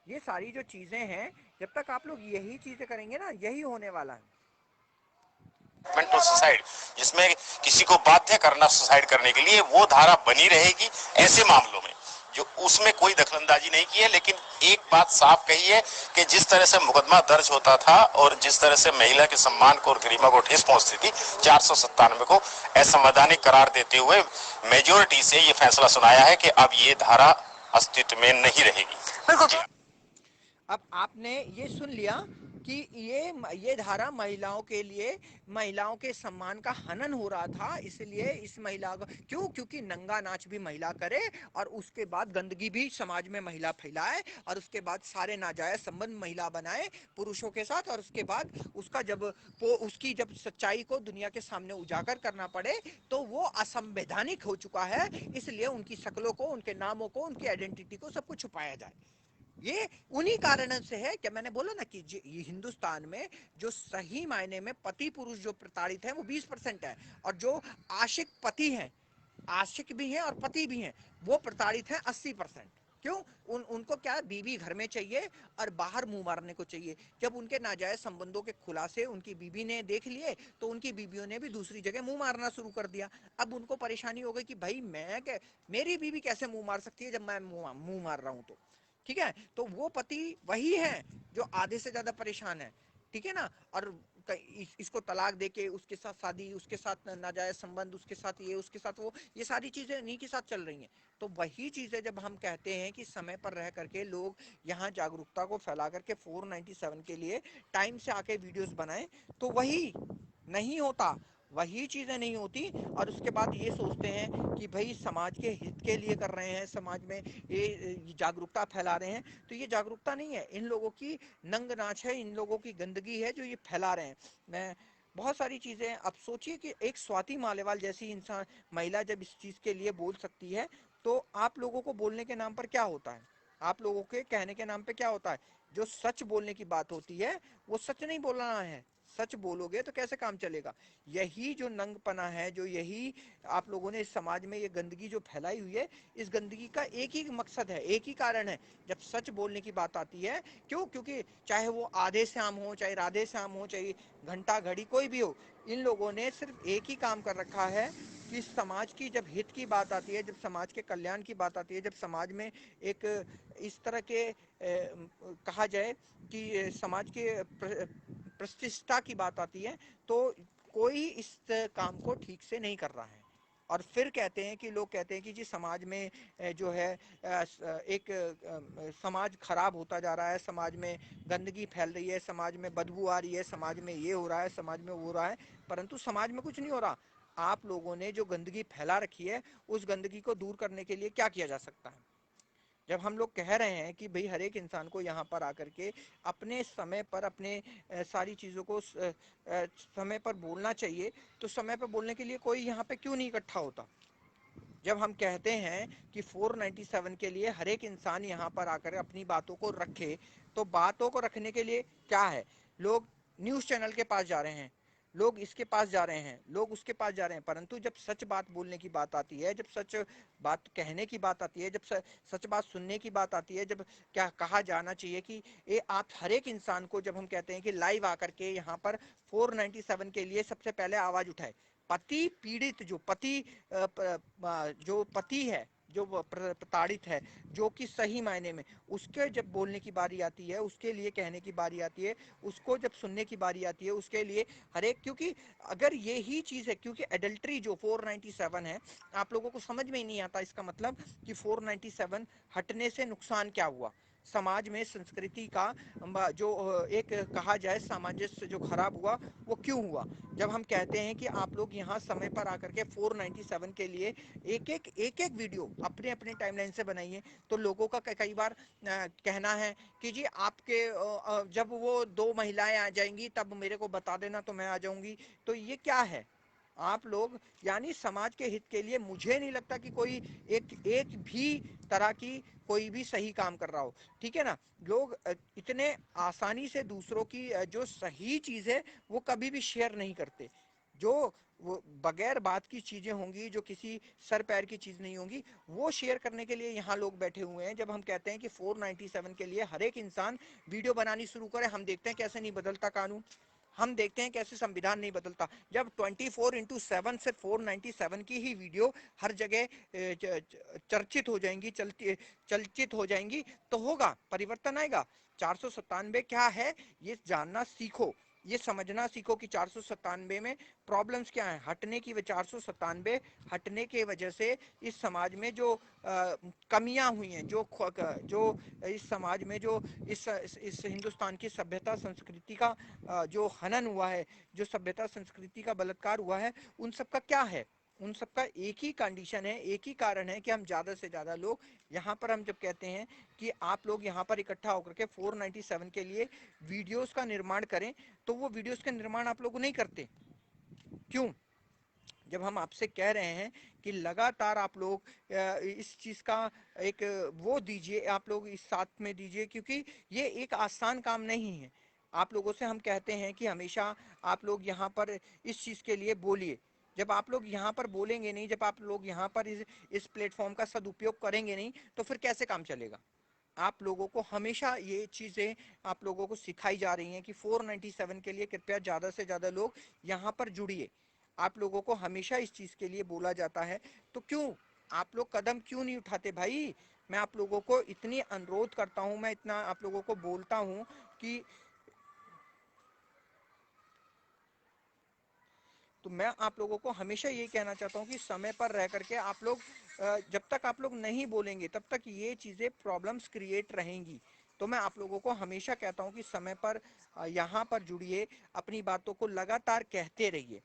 ये सारी जो चीजें हैं, जब तक आप लोग यही चीजें करेंगे ना, यही होने वाला है। टू सुसाइड, जिसमें किसी को बाध्य करना सुसाइड करने के लिए, वो धारा बनी रहेगी ऐसे मामलों में, जो उसमें कोई दखलंदाजी नहीं की है। लेकिन एक बात साफ कही है कि जिस तरह से मुकदमा दर्ज होता था और जिस तरह से महिला के सम्मान को और गरिमा को ठेस पहुंचती थी, 497 को असंवैधानिक करार देते हुए मेजोरिटी से ये फैसला सुनाया है कि अब ये धारा अस्तित्व में नहीं रहेगी। अब आपने ये सुन लिया कि ये धारा महिलाओं के लिए, महिलाओं के सम्मान का हनन हो रहा था, इसलिए इस महिला को क्यों? क्योंकि नंगा नाच भी महिला करे और उसके बाद गंदगी भी समाज में महिला फैलाए, और उसके बाद सारे नाजायज संबंध महिला बनाए पुरुषों के साथ, और उसके बाद उसका उसकी जब सच्चाई को दुनिया के सामने उजागर करना पड़े तो वो असंवैधानिक हो चुका है, इसलिए उनकी शक्लों को, उनके नामों को, उनकी आइडेंटिटी को सबको छुपाया जाए। ये उन्हीं कारणों से है कि मैंने बोला ना कि ये हिंदुस्तान में जो सही मायने में पति पुरुष जो प्रताड़ित है वो 20% है, और जो आशिक पति हैं, आशिक भी हैं और पति भी हैं, वो प्रताड़ित है 80%। क्यों? उनको क्या, बीवी घर में चाहिए और बाहर मुंह मारने को चाहिए। जब उनके नाजायज संबंधों के खुलासे उनकी बीवी ने देख लिए तो उनकी बीवियों ने भी दूसरी जगह मुंह मारना शुरू कर दिया। अब उनको परेशानी हो गई कि भाई मेरी बीवी कैसे मुंह मार सकती है जब मैं मुंह मार रहा हूं तो, ठीक है? तो वो पति वही है जो आधे से ज्यादा परेशान है, ठीक है ना? और इसको तलाक देके उसके साथ शादी, उसके साथ नाजायज संबंध, उसके साथ ये, उसके साथ वो, ये सारी चीजें इन्हीं के साथ चल रही हैं। तो वही चीजें जब हम कहते हैं कि समय पर रह करके लोग यहाँ जागरूकता को फैला करके 497 के लिए टाइम से आके वीडियोस बनाएं, तो वही नहीं होता, वही चीजें नहीं होती। और उसके बाद ये सोचते हैं कि भाई समाज के हित के लिए कर रहे हैं, समाज में ये जागरूकता फैला रहे हैं, तो ये जागरूकता नहीं है, इन लोगों की नंग नाच है, इन लोगों की गंदगी है जो ये फैला रहे हैं। मैं बहुत सारी चीजें, अब सोचिए कि एक स्वाति मालेवाल जैसी इंसान, महिला जब इस चीज के लिए बोल सकती है, तो आप लोगों को बोलने के नाम पर क्या होता है? आप लोगों के कहने के नाम पे क्या होता है? जो सच बोलने की बात होती है वो सच नहीं बोलना है। सच बोलोगे तो कैसे काम चलेगा? यही जो नंगपना है, जो यही आप लोगों ने इस समाज में ये गंदगी जो फैलाई हुई है, इस गंदगी का एक ही मकसद है, एक ही कारण है। जब सच बोलने की बात आती है, क्यों? क्योंकि चाहे वो आधे श्याम हो, चाहे राधे श्याम हो, चाहे घंटा घड़ी कोई भी हो, इन लोगों ने सिर्फ एक ही काम कर रखा है कि समाज की जब हित की बात आती है, जब समाज के कल्याण की बात आती है, जब समाज में एक इस तरह के कहा जाए कि समाज के प्रतिष्ठा की बात आती है, तो कोई इस काम को ठीक से नहीं कर रहा है। और फिर कहते हैं कि लोग कहते हैं कि जी समाज में जो है एक समाज खराब होता जा रहा है, समाज में गंदगी फैल रही है, समाज में बदबू आ रही है, समाज में ये हो रहा है, समाज में वो हो रहा है, परंतु समाज में कुछ नहीं हो रहा। आप लोगों ने जो गंदगी फैला रखी है, उस गंदगी को दूर करने के लिए क्या किया जा सकता है? जब हम लोग कह रहे हैं कि भाई हर एक इंसान को यहाँ पर आकर के अपने समय पर अपने सारी चीज़ों को समय पर बोलना चाहिए, तो समय पर बोलने के लिए कोई यहाँ पे क्यों नहीं इकट्ठा होता? जब हम कहते हैं कि 497 के लिए हर एक इंसान यहाँ पर आकर अपनी बातों को रखे, तो बातों को रखने के लिए क्या है? लोग न्यूज़ चैनल के पास जा रहे हैं, लोग इसके पास जा रहे हैं, लोग उसके पास जा रहे हैं, परंतु जब सच बात बोलने की बात आती है, जब सच बात कहने की बात आती है, जब सच बात सुनने की बात आती है, जब क्या कहा जाना चाहिए कि ये आप हर एक इंसान को, जब हम कहते हैं कि लाइव आकर के यहाँ पर 497 के लिए सबसे पहले आवाज उठाए, पति पीड़ित, जो पति जो पति है, जो प्रताड़ित है, जो कि सही मायने में उसके जब बोलने की बारी आती है, उसके लिए कहने की बारी आती है, उसको जब सुनने की बारी आती है, उसके लिए हर एक, क्योंकि अगर ये ही चीज़ है, क्योंकि एडल्ट्री जो 497 है, आप लोगों को समझ में ही नहीं आता इसका मतलब कि 497 हटने से नुकसान क्या हुआ, समाज में संस्कृति का जो एक कहा जाए सामंजस्य जो खराब हुआ वो क्यों हुआ। जब हम कहते हैं कि आप लोग यहाँ समय पर आकर के 497 के लिए एक एक वीडियो अपने अपने टाइमलाइन से बनाइए, तो लोगों का कई बार कहना है कि जी आपके जब वो 2 महिलाएं आ जाएंगी तब मेरे को बता देना तो मैं आ जाऊंगी। तो ये क्या है, आप लोग यानी समाज के हित के लिए मुझे नहीं लगता कि कोई एक भी तरह की कोई भी सही काम कर रहा हो, ठीक है ना। लोग इतने आसानी से दूसरों की जो सही चीज़ है वो कभी भी शेयर नहीं करते, जो वो बगैर बात की चीज़ें होंगी, जो किसी सर पैर की चीज़ नहीं होंगी, वो शेयर करने के लिए यहाँ लोग बैठे हुए हैं। जब हम कहते हैं कि 497 के लिए हर एक इंसान वीडियो बनानी शुरू करे, हम देखते हैं कैसे नहीं बदलता कानून, हम देखते हैं कैसे संविधान नहीं बदलता। जब 24/7 से 497 की ही वीडियो हर जगह चर्चित हो जाएंगी, चर्चित हो जाएंगी, तो होगा परिवर्तन आएगा। 497 क्या है ये जानना सीखो, ये समझना सीखो कि 497 में प्रॉब्लम्स क्या है, हटने की 497 हटने के वजह से इस समाज में जो कमियां हुई हैं, जो इस समाज में जो इस हिंदुस्तान की सभ्यता संस्कृति का जो हनन हुआ है, जो सभ्यता संस्कृति का बलात्कार हुआ है, उन सब का क्या है, उन सबका एक ही कंडीशन है, एक ही कारण है कि हम ज़्यादा से ज़्यादा लोग यहाँ पर, हम जब कहते हैं कि आप लोग यहाँ पर इकट्ठा होकर के 497 के लिए वीडियोस का निर्माण करें, तो वो वीडियोस का निर्माण आप लोग नहीं करते क्यों। जब हम आपसे कह रहे हैं कि लगातार आप लोग इस चीज़ का एक वो दीजिए, आप लोग इस साथ में दीजिए, क्योंकि ये एक आसान काम नहीं है। आप लोगों से हम कहते हैं कि हमेशा आप लोग यहाँ पर इस चीज़ के लिए बोलिए। जब आप लोग यहाँ पर बोलेंगे नहीं, जब आप लोग यहाँ पर इस प्लेटफॉर्म का सदुपयोग करेंगे नहीं, तो फिर कैसे काम चलेगा। आप लोगों को हमेशा ये चीज़ें आप लोगों को सिखाई जा रही हैं कि 497 के लिए कृपया ज़्यादा से ज़्यादा लोग यहाँ पर जुड़िए। आप लोगों को हमेशा इस चीज़ के लिए बोला जाता है, तो क्यों आप लोग कदम क्यों नहीं उठाते भाई। मैं आप लोगों को इतनी अनुरोध करता हूँ, मैं इतना आप लोगों को बोलता हूँ कि तो मैं आप लोगों को हमेशा यही कहना चाहता हूँ कि समय पर रह करके आप लोग जब तक आप लोग नहीं बोलेंगे तब तक ये चीज़ें प्रॉब्लम्स क्रिएट रहेंगी। तो मैं आप लोगों को हमेशा कहता हूँ कि समय पर यहाँ पर जुड़िए, अपनी बातों को लगातार कहते रहिए,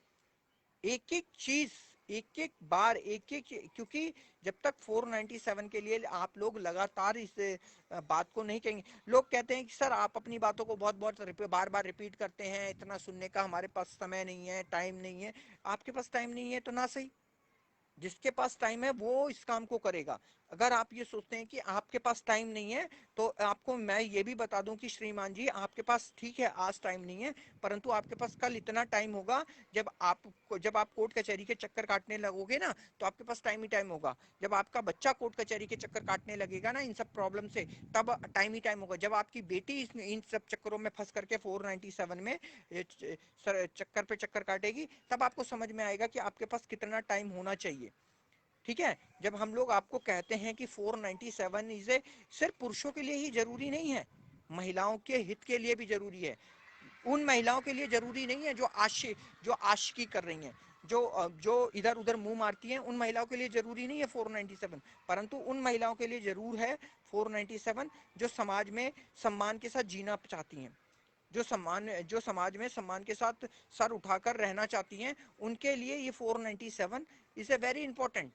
एक एक चीज, एक एक बार, एक एक, क्योंकि जब तक 497 के लिए आप लोग लगातार इस बात को नहीं कहेंगे। लोग कहते हैं कि सर आप अपनी बातों को बहुत बहुत बार बार रिपीट करते हैं, इतना सुनने का हमारे पास समय नहीं है, टाइम नहीं है। आपके पास टाइम नहीं है तो ना सही, जिसके पास टाइम है वो इस काम को करेगा। अगर आप ये सोचते हैं कि आपके पास टाइम नहीं है, तो आपको मैं ये भी बता दूं कि श्रीमान जी, आपके पास ठीक है आज टाइम नहीं है, परंतु आपके पास कल इतना टाइम होगा, जब आप कोर्ट कचहरी के चक्कर काटने लगोगे ना, तो आपके पास टाइम ही टाइम होगा। जब आपका बच्चा कोर्ट कचहरी के चक्कर काटने लगेगा ना इन सब प्रॉब्लम से, तब टाइम ही टाइम होगा। जब आपकी बेटी इन सब चक्करों में फंस करके 497 में चक्कर पे चक्कर काटेगी, तब आपको समझ में आएगा कि आपके पास कितना टाइम होना चाहिए। ठीक है। जब हम लोग आपको कहते हैं कि 497 इसे सिर्फ पुरुषों के लिए ही जरूरी नहीं है, महिलाओं के हित के लिए भी जरूरी है। उन महिलाओं के लिए जरूरी नहीं है जो आशिकी कर रही हैं, जो इधर उधर मुंह मारती हैं, उन महिलाओं के लिए जरूरी नहीं है 497, परंतु उन महिलाओं के लिए जरूर है 497 जो समाज में सम्मान के साथ जीना चाहती हैं, जो समाज में सम्मान के साथ सर उठाकर रहना चाहती हैं, उनके लिए ये 497 इज ए वेरी इंपॉर्टेंट।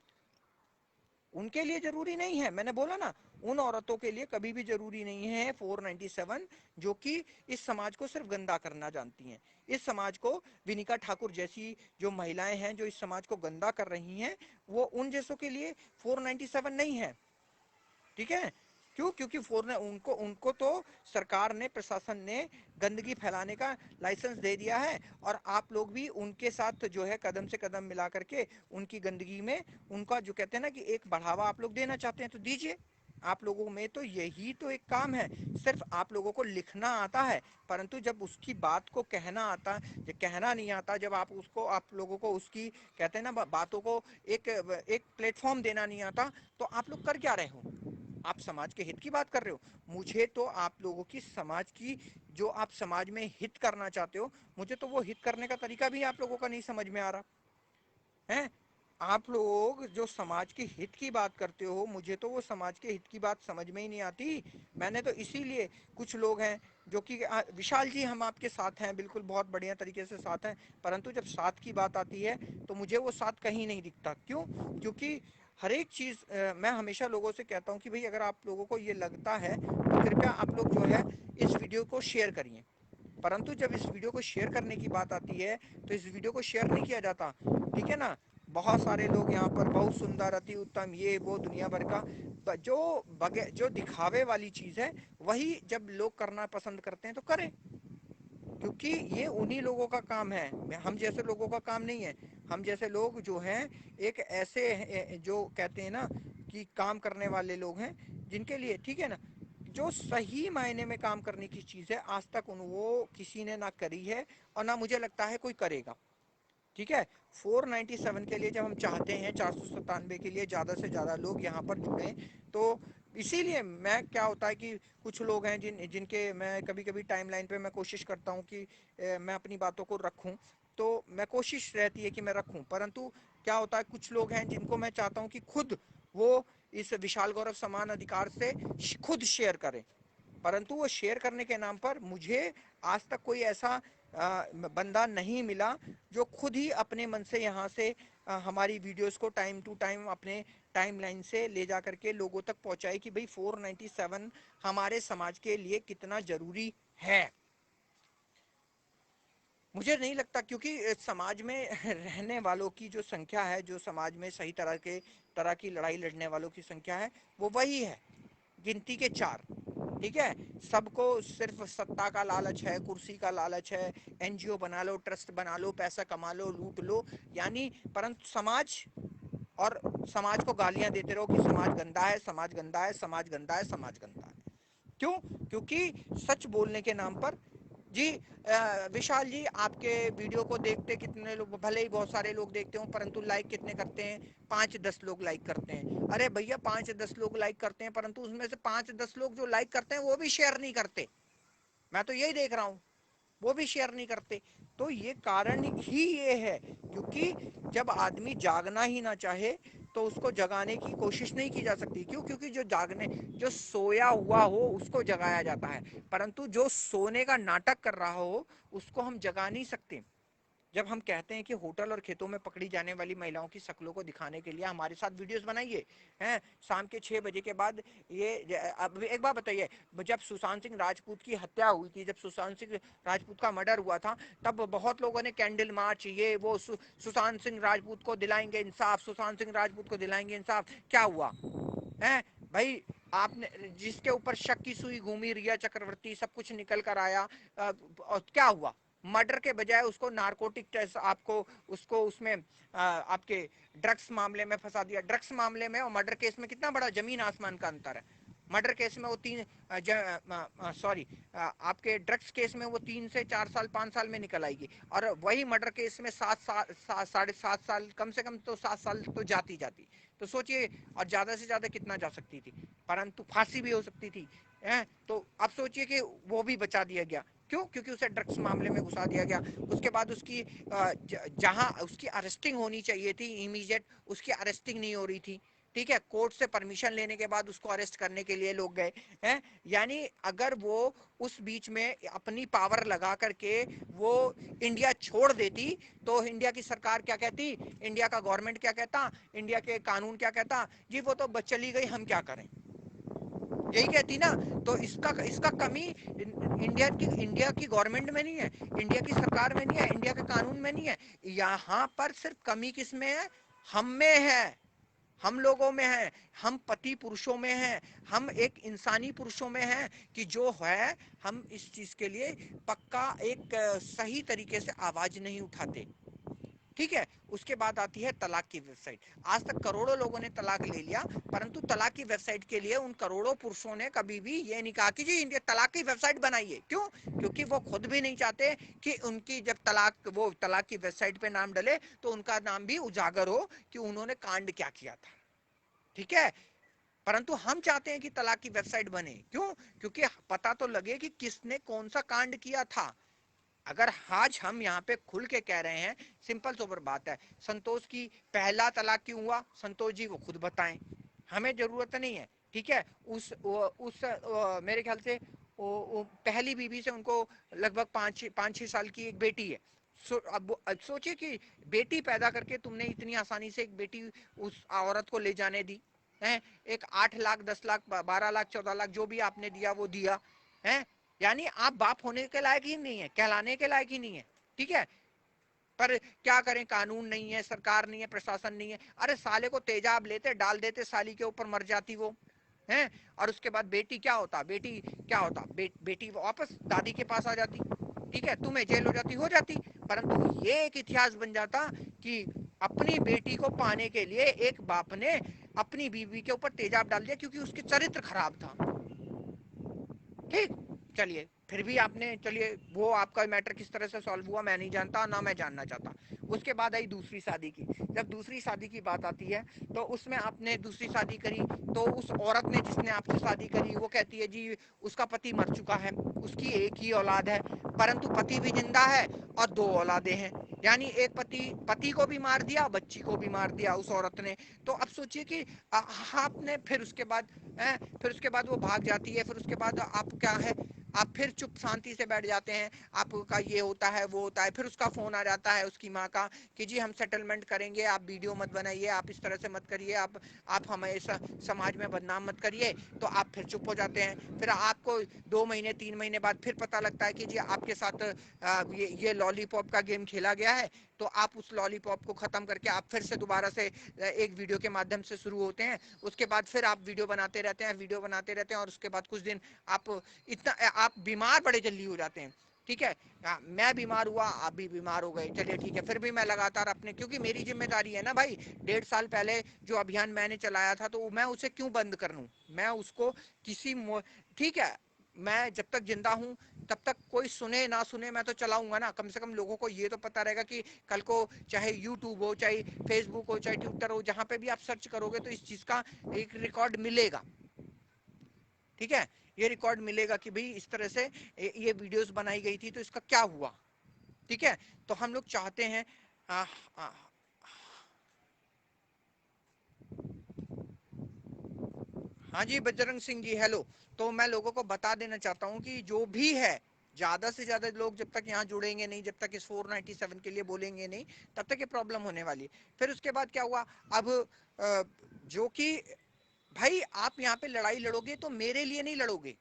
उनके लिए जरूरी नहीं है, मैंने बोला ना, उन औरतों के लिए कभी भी जरूरी नहीं है 497 जो कि इस समाज को सिर्फ गंदा करना जानती हैं। इस समाज को विनिका ठाकुर जैसी जो महिलाएं हैं जो इस समाज को गंदा कर रही हैं, वो उन जैसों के लिए 497 नहीं है। ठीक है। क्यों? क्योंकि उनको उनको तो सरकार ने, प्रशासन ने गंदगी फैलाने का लाइसेंस दे दिया है, और आप लोग भी उनके साथ जो है कदम से कदम मिला करके उनकी गंदगी में उनका जो कहते हैं ना कि एक बढ़ावा आप लोग देना चाहते हैं तो दीजिए। आप लोगों में तो यही तो एक काम है, सिर्फ आप लोगों को लिखना आता है, परंतु जब उसकी बात को कहना आता, जब कहना नहीं आता, जब आप लोगों को उसकी कहते हैं ना बातों को एक प्लेटफॉर्म देना नहीं आता, तो आप लोग कर क्या रहे हो? आप समाज के हित की बात कर रहे हो। मुझे तो आप लोगों की समाज की, जो आप समाज में हित करना चाहते हो, मुझे तो वो हित करने का तरीका भी आप लोगों का नहीं समझ में आ रहा है। आप लोग जो समाज के हित की बात करते हो, मुझे तो वो समाज के हित की बात समझ में ही नहीं आती। मैंने तो इसीलिए, कुछ लोग हैं जो कि विशाल जी हम आपके साथ हैं, बिल्कुल बहुत बढ़िया तरीके से साथ हैं, परंतु जब साथ की बात आती है तो मुझे वो साथ कहीं नहीं दिखता। क्यों? क्योंकि हर एक चीज़ मैं हमेशा लोगों से कहता हूँ कि भाई अगर आप लोगों को ये लगता है तो कृपया आप लोग जो है इस वीडियो को शेयर करिए। परंतु जब इस वीडियो को शेयर करने की बात आती है तो इस वीडियो को शेयर नहीं किया जाता, ठीक है ना। बहुत सारे लोग यहाँ पर बहुत सुंदर, अति उत्तम, ये वो दुनिया भर का जो दिखावे वाली चीज़ है, वही जब लोग करना पसंद करते हैं तो करें, क्योंकि ये उन्हीं लोगों का काम है, हम जैसे लोगों का काम नहीं है। हम जैसे लोग जो हैं एक ऐसे जो कहते हैं ना कि काम करने वाले लोग हैं, जिनके लिए, ठीक है ना, जो सही मायने में काम करने की चीज़ है, आज तक वो किसी ने ना करी है और ना मुझे लगता है कोई करेगा। ठीक है, 497 के लिए जब हम चाहते हैं 497 के लिए ज़्यादा से ज़्यादा लोग यहाँ पर जुड़ें, तो इसीलिए मैं, क्या होता है कि कुछ लोग हैं जिनके मैं कभी कभी टाइमलाइन पे मैं कोशिश करता हूँ कि मैं अपनी बातों को रखूँ, तो मैं कोशिश रहती है कि मैं रखूँ, परंतु क्या होता है कुछ लोग हैं जिनको मैं चाहता हूँ कि खुद वो इस विशाल गौरव समान अधिकार से खुद शेयर करें, परंतु वो शेयर करने के नाम पर मुझे आज तक कोई ऐसा बंदा नहीं मिला जो खुद ही अपने मन से यहाँ से हमारी वीडियोस को टाइम टू टाइम अपने टाइमलाइन से ले जा करके लोगों तक पहुँचाए कि भाई 497 हमारे समाज के लिए कितना ज़रूरी है। मुझे नहीं लगता, क्योंकि समाज में रहने वालों की जो संख्या है, जो समाज में सही तरह की लड़ाई लड़ने वालों की संख्या है, वो वही है, गिनती के 4। ठीक है, सबको सिर्फ सत्ता का लालच है, कुर्सी का लालच है, एनजीओ बना लो, ट्रस्ट बना लो, पैसा कमा लो, लूट लो, यानी परंतु समाज, और समाज को गालियां देते रहो कि समाज गंदा है, समाज गंदा है, समाज गंदा है, समाज गंदा है। क्यों? क्योंकि सच बोलने के नाम पर जी विशाल जी, आपके वीडियो को देखते कितने लोग, भले ही बहुत सारे लोग देखते हो, परंतु लाइक कितने करते हैं? 5-10 लोग लाइक करते हैं। अरे भैया 5-10 लोग लाइक करते हैं, परंतु उसमें से 5-10 लोग जो लाइक करते हैं वो भी शेयर नहीं करते। मैं तो यही देख रहा हूँ, वो भी शेयर नहीं करते। तो ये कारण ही ये है, क्योंकि जब आदमी जागना ही ना चाहे तो उसको जगाने की कोशिश नहीं की जा सकती। क्यों? क्योंकि जो सोया हुआ हो उसको जगाया जाता है, परंतु जो सोने का नाटक कर रहा हो उसको हम जगा नहीं सकते। जब हम कहते हैं कि होटल और खेतों में पकड़ी जाने वाली महिलाओं की शक्लों को दिखाने के लिए हमारे साथ वीडियोस बनाइए, हैं, शाम के 6 बजे के बाद। ये अब एक बात बताइए, जब सुशांत सिंह राजपूत की हत्या हुई थी, जब सुशांत सिंह राजपूत का मर्डर हुआ था, तब बहुत लोगों ने कैंडल मार्च, ये वो, सुशांत सिंह राजपूत को दिलाएंगे इंसाफ, सुशांत सिंह राजपूत को दिलाएंगे इंसाफ। क्या हुआ है भाई? आपने जिसके ऊपर शक की सुई घूमी, रिया चक्रवर्ती, सब कुछ निकल कर आया, और क्या हुआ? मर्डर के बजाय उसको नारकोटिक टेस्ट, आपको उसको उसमें आपके ड्रग्स मामले में फंसा दिया। ड्रग्स मामले में और मर्डर केस में कितना बड़ा जमीन आसमान का अंतर है। मर्डर केस में वो आपके ड्रग्स केस में वो 3 से 4 साल 5 साल में निकल आएगी, और वही मर्डर केस में 7 साल, 7.5 साल, कम से कम तो 7 साल तो जाती। तो सोचिए, और ज़्यादा से ज़्यादा कितना जा सकती थी, परंतु फांसी भी हो सकती थी। तो अब सोचिए कि वो भी बचा दिया गया। क्यों? क्योंकि उसे ड्रग्स मामले में घुसा दिया गया। उसके बाद उसकी जहां उसकी अरेस्टिंग होनी चाहिए थी इमीडिएट, उसकी अरेस्टिंग नहीं हो रही थी। ठीक है, कोर्ट से परमिशन लेने के बाद उसको अरेस्ट करने के लिए लोग गए हैं। यानी अगर वो उस बीच में अपनी पावर लगा करके वो इंडिया छोड़ देती, तो इंडिया की सरकार क्या कहती, इंडिया का गवर्नमेंट क्या कहता, इंडिया के कानून क्या कहता, जी वो तो चली गई, हम क्या करें, यही कहती ना। तो इसका कमी इंडिया की गवर्नमेंट में नहीं है, इंडिया की सरकार में नहीं है, इंडिया के कानून में नहीं है। यहाँ पर सिर्फ कमी किस में है? हम में है, हम लोगों में है, हम पति पुरुषों में है, हम एक इंसानी पुरुषों में है, कि जो है हम इस चीज के लिए पक्का एक सही तरीके से आवाज नहीं उठाते। ठीक है। उसके बाद आती है तलाक की वेबसाइट। आज तक करोड़ों लोगों ने तलाक ले लिया, परंतु तलाक की वेबसाइट के लिए उन करोड़ों पुरुषों ने कभी भी ये नहीं कहा कि जी इंडिया तलाक की वेबसाइट बनाइए। क्यों? क्योंकि वो खुद भी नहीं चाहते कि उनकी जब वो तलाक की वेबसाइट पे नाम डले तो उनका नाम भी उजागर हो कि उन्होंने कांड क्या किया था। ठीक है। परंतु हम चाहते हैं कि तलाक की वेबसाइट बने। क्यों? क्योंकि पता तो लगे कि किसने कौन सा कांड किया था। अगर आज हम यहाँ पे खुल के कह रहे हैं, सिंपल सोबर बात है, संतोष की पहला तलाक क्यों हुआ, संतोष जी वो खुद बताएं, हमें जरूरत नहीं है। ठीक है। मेरे ख्याल से पहली बीवी से उनको लगभग 5-6 साल की एक बेटी है। अब सोचिए कि बेटी पैदा करके तुमने इतनी आसानी से एक बेटी उस औरत को ले जाने दी है। एक 8 लाख 10 लाख 12 लाख 14 लाख जो भी आपने दिया वो दिया है। यानी आप बाप होने के लायक ही नहीं है, कहलाने के लायक ही नहीं है। ठीक है। पर क्या करें, कानून नहीं है, सरकार नहीं है, प्रशासन नहीं है। अरे साले को तेजाब लेते डाल देते, साली के ऊपर मर जाती वो है। और उसके बाद बेटी क्या होता, बेटी वापस दादी के पास आ जाती। ठीक है। तुम्हें जेल हो जाती। परंतु ये एक इतिहास बन जाता कि अपनी बेटी को पाने के लिए एक बाप ने अपनी बीवी के ऊपर तेजाब डाल दिया क्योंकि उसके चरित्र खराब था। ठीक। चलिए, फिर भी आपने, चलिए वो आपका मैटर किस तरह से सॉल्व हुआ मैं नहीं जानता, ना मैं जानना चाहता। उसके बाद आई दूसरी शादी की। जब दूसरी शादी की बात आती है तो उसमें आपने दूसरी शादी करी तो उस औरत ने जिसने आपसे शादी करी वो कहती है जी उसका पति मर चुका है, उसकी एक ही औलाद है, परंतु पति भी जिंदा है और 2 औलादें हैं। यानी एक पति को भी मार दिया, बच्ची को भी मार दिया उस औरत ने। तो अब सोचिए कि आपने फिर उसके बाद वो भाग जाती है। फिर उसके बाद आप क्या है, आप फिर चुप शांति से बैठ जाते हैं, आपका ये होता है वो होता है। फिर उसका फोन आ जाता है उसकी माँ का कि जी हम सेटलमेंट करेंगे, आप वीडियो मत बनाइए, आप इस तरह से मत करिए, आप हमें समाज में बदनाम मत करिए। तो आप फिर चुप हो जाते हैं। फिर आपको 2 महीने 3 महीने बाद फिर पता लगता है कि जी आपके साथ ये लॉलीपॉप का गेम खेला गया है। तो आप उस लॉलीपॉप को खत्म करके आप फिर से दोबारा से एक वीडियो के माध्यम से शुरू होते हैं। उसके बाद फिर आप वीडियो बनाते रहते हैं और उसके बाद कुछ दिन आप बीमार बड़े जल्दी हो जाते हैं। ठीक है। मैं बीमार हुआ, आप भी बीमार हो गए, चलिए ठीक है। फिर भी मैं लगातार अपने, क्योंकि मेरी जिम्मेदारी है ना भाई, 1.5 साल पहले जो अभियान मैंने चलाया था तो मैं उसे क्यों बंद कर लूं, मैं उसको ठीक है, मैं जब तक जिंदा हूं तब तक कोई सुने ना सुने मैं तो चलाऊंगा ना। कम से कम लोगों को ये तो पता रहेगा कि कल को चाहे यूट्यूब हो, चाहे फेसबुक हो, चाहे ट्विटर हो, जहां पे भी आप सर्च करोगे तो इस चीज का एक रिकॉर्ड मिलेगा। ठीक है। ये रिकॉर्ड मिलेगा कि भाई इस तरह से ये वीडियोस बनाई गई थी तो इसका क्या हुआ। ठीक है। तो हम लोग चाहते हैं आ, आ, हाँ जी बजरंग सिंह जी हेलो। तो मैं लोगों को बता देना चाहता हूँ कि जो भी है, ज्यादा से ज्यादा लोग जब तक यहाँ जुड़ेंगे नहीं, जब तक इस 497 के लिए बोलेंगे नहीं, तब तक ये प्रॉब्लम होने वाली है। फिर उसके बाद क्या हुआ, अब जो कि भाई आप यहाँ पे लड़ाई लड़ोगे तो मेरे लिए नहीं लड़ोगे।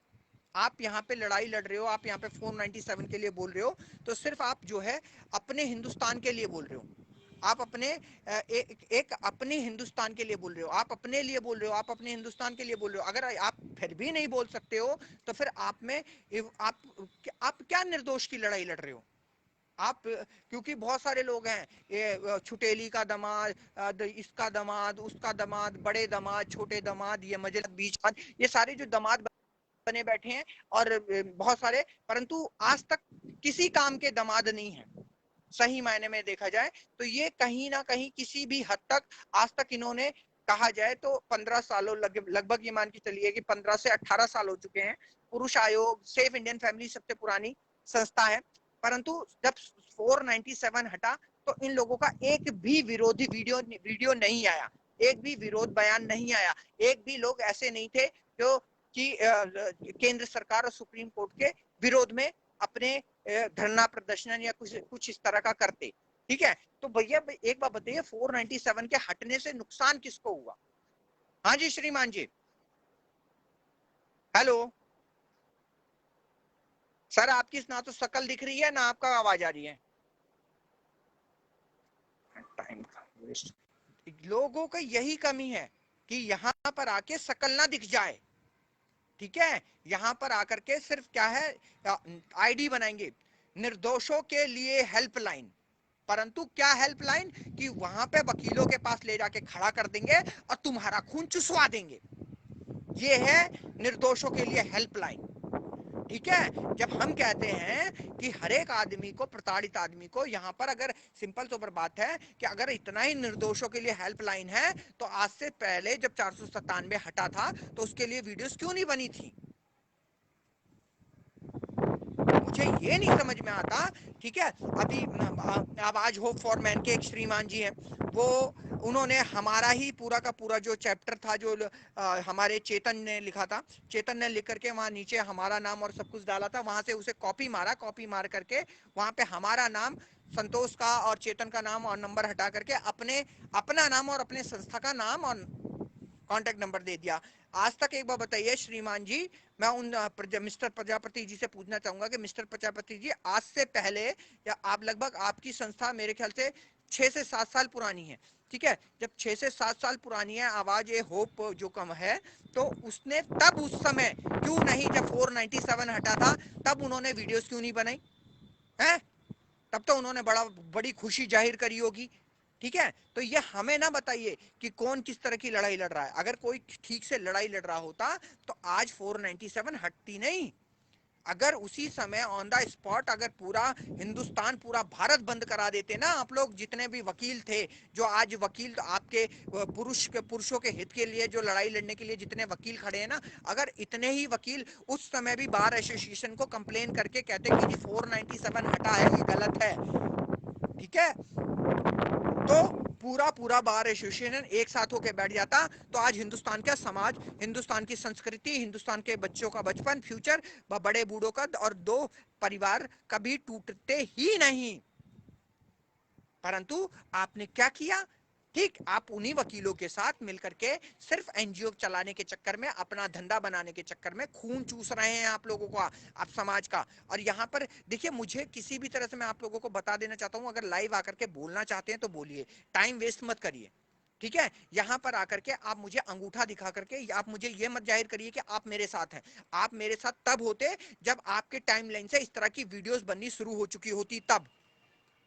आप यहाँ पे लड़ाई लड़ रहे हो, आप यहाँ पे 497 के लिए बोल रहे हो, तो सिर्फ आप जो है अपने हिंदुस्तान के लिए बोल रहे हो। आप अपने एक अपने हिंदुस्तान के लिए बोल रहे हो, आप अपने लिए बोल रहे हो, आप अपने हिंदुस्तान के लिए बोल रहे हो। अगर आप फिर भी नहीं बोल सकते हो तो फिर आप क्या निर्दोष की लड़ाई लड़ रहे हो आप। क्योंकि बहुत सारे लोग हैं, ये छुटेली का दामाद, इसका दामाद, उसका दामाद, बड़े दामाद, छोटे दामाद, ये मजे बीच, ये सारे जो दामाद बने बैठे हैं और बहुत सारे, परंतु आज तक किसी काम के दामाद नहीं है। सही मायने में देखा जाए तो ये कहीं ना कहीं किसी भी हद तक आज तक इन्होंने, कहा जाए तो 15 सालों लगभग ये मान के चलिए कि 15 से 18 साल हो चुके हैं। पुरुष आयोग, सेफ इंडियन फैमिली सबसे पुरानी संस्था है, परंतु जब 497 हटा तो इन लोगों का एक भी विरोधी वीडियो नहीं आया, एक भी विरोध बयान नहीं आया। एक भी लोग ऐसे नहीं थे जो कि केंद्र सरकार और सुप्रीम कोर्ट के विरोध में अपने धरना प्रदर्शन या कुछ इस तरह का करते। ठीक है। तो भैया एक बात बताइए, 497 के हटने से नुकसान किसको हुआ? हाँ जी श्रीमान जी हेलो। सर आपकी ना तो शकल दिख रही है ना आपका आवाज आ रही है। टाइम का वेस्ट, लोगों का यही कमी है कि यहाँ पर आके शकल ना दिख जाए। ठीक है। यहाँ पर आकर के सिर्फ क्या है, आईडी बनाएंगे, निर्दोषों के लिए हेल्पलाइन, परंतु क्या हेल्पलाइन कि वहां पे वकीलों के पास ले जाके खड़ा कर देंगे और तुम्हारा खून चुसवा देंगे। ये है निर्दोषों के लिए हेल्पलाइन। ठीक है, जब हम कहते हैं कि हर एक आदमी को, प्रताड़ित आदमी को, यहां पर अगर सिंपल सोबर बात है कि अगर इतना ही निर्दोषों के लिए हेल्पलाइन है तो आज से पहले जब 497 हटा था तो उसके लिए वीडियोस क्यों नहीं बनी थी? मुझे ये नहीं समझ में आता। ठीक है, अभी अब आज होप फॉर मैन के एक श्रीमान जी हैं, वो उन्होंने हमारा ही पूरा का पूरा जो चैप्टर था जो हमारे चेतन ने लिखा था, चेतन ने लिख करके वहां नीचे हमारा नाम और सब कुछ डाला था, वहां से उसे कॉपी मारा, कॉपी मार करके वहां पे हमारा नाम, संतोष का और चेतन का नाम और नंबर हटा करके अपना नाम और अपने संस्था का नाम और कांटेक्ट नंबर दे दिया। आज तक एक बार बताइए श्रीमान जी, मैं उन मिस्टर प्रजापति जी से पूछना चाहूंगा कि मिस्टर प्रजापति जी, आज से पहले या आप लगभग, आपकी संस्था मेरे ख्याल से 6 से 7 साल पुरानी है। ठीक है, जब 6 से 7 साल पुरानी है आवाज ये होप जो कम है, तो उसने तब उस समय क्यों नहीं, जब 497 हटा था तब उन्होंने वीडियोस क्यों नहीं बनाई है? तब तो उन्होंने बड़ी खुशी जाहिर करी होगी। ठीक है, तो ये हमें ना बताइए कि कौन किस तरह की लड़ाई लड़ रहा है। अगर कोई ठीक से लड़ाई लड़ रहा होता तो आज 497 हटती नहीं। अगर उसी समय ऑन द स्पॉट अगर पूरा हिंदुस्तान, पूरा भारत बंद करा देते ना आप लोग, जितने भी वकील थे, जो आज वकील आपके पुरुषों के हित के लिए जो लड़ाई लड़ने के लिए जितने वकील खड़े हैं ना, अगर इतने ही वकील उस समय भी बार एसोसिएशन को कंप्लेन करके कहते कि 497 हटा है, ये गलत है, ठीक है, तो पूरा बार एसोसिएशन एक साथ होकर बैठ जाता, तो आज हिंदुस्तान का समाज, हिंदुस्तान की संस्कृति, हिंदुस्तान के बच्चों का बचपन, फ्यूचर, बड़े बूढ़ों का और दो परिवार कभी टूटते ही नहीं। परंतु आपने क्या किया? ठीक, आप उन्हीं वकीलों के साथ मिलकर के सिर्फ एनजीओ चलाने के चक्कर में, अपना धंधा बनाने के चक्कर में खून चूस रहे हैं आप लोगों का, आप समाज का। और यहाँ पर देखिए, मुझे किसी भी तरह से मैं आप लोगों को बता देना चाहता हूँ, अगर लाइव आकर के बोलना चाहते हैं तो बोलिए, टाइम वेस्ट मत करिए। ठीक है, यहाँ पर आकर के आप मुझे अंगूठा दिखा करके आप मुझे ये मत जाहिर करिए कि आप मेरे साथ हैं। आप मेरे साथ तब होते जब आपके टाइमलाइन से इस तरह की वीडियोस बननी शुरू हो चुकी होती, तब।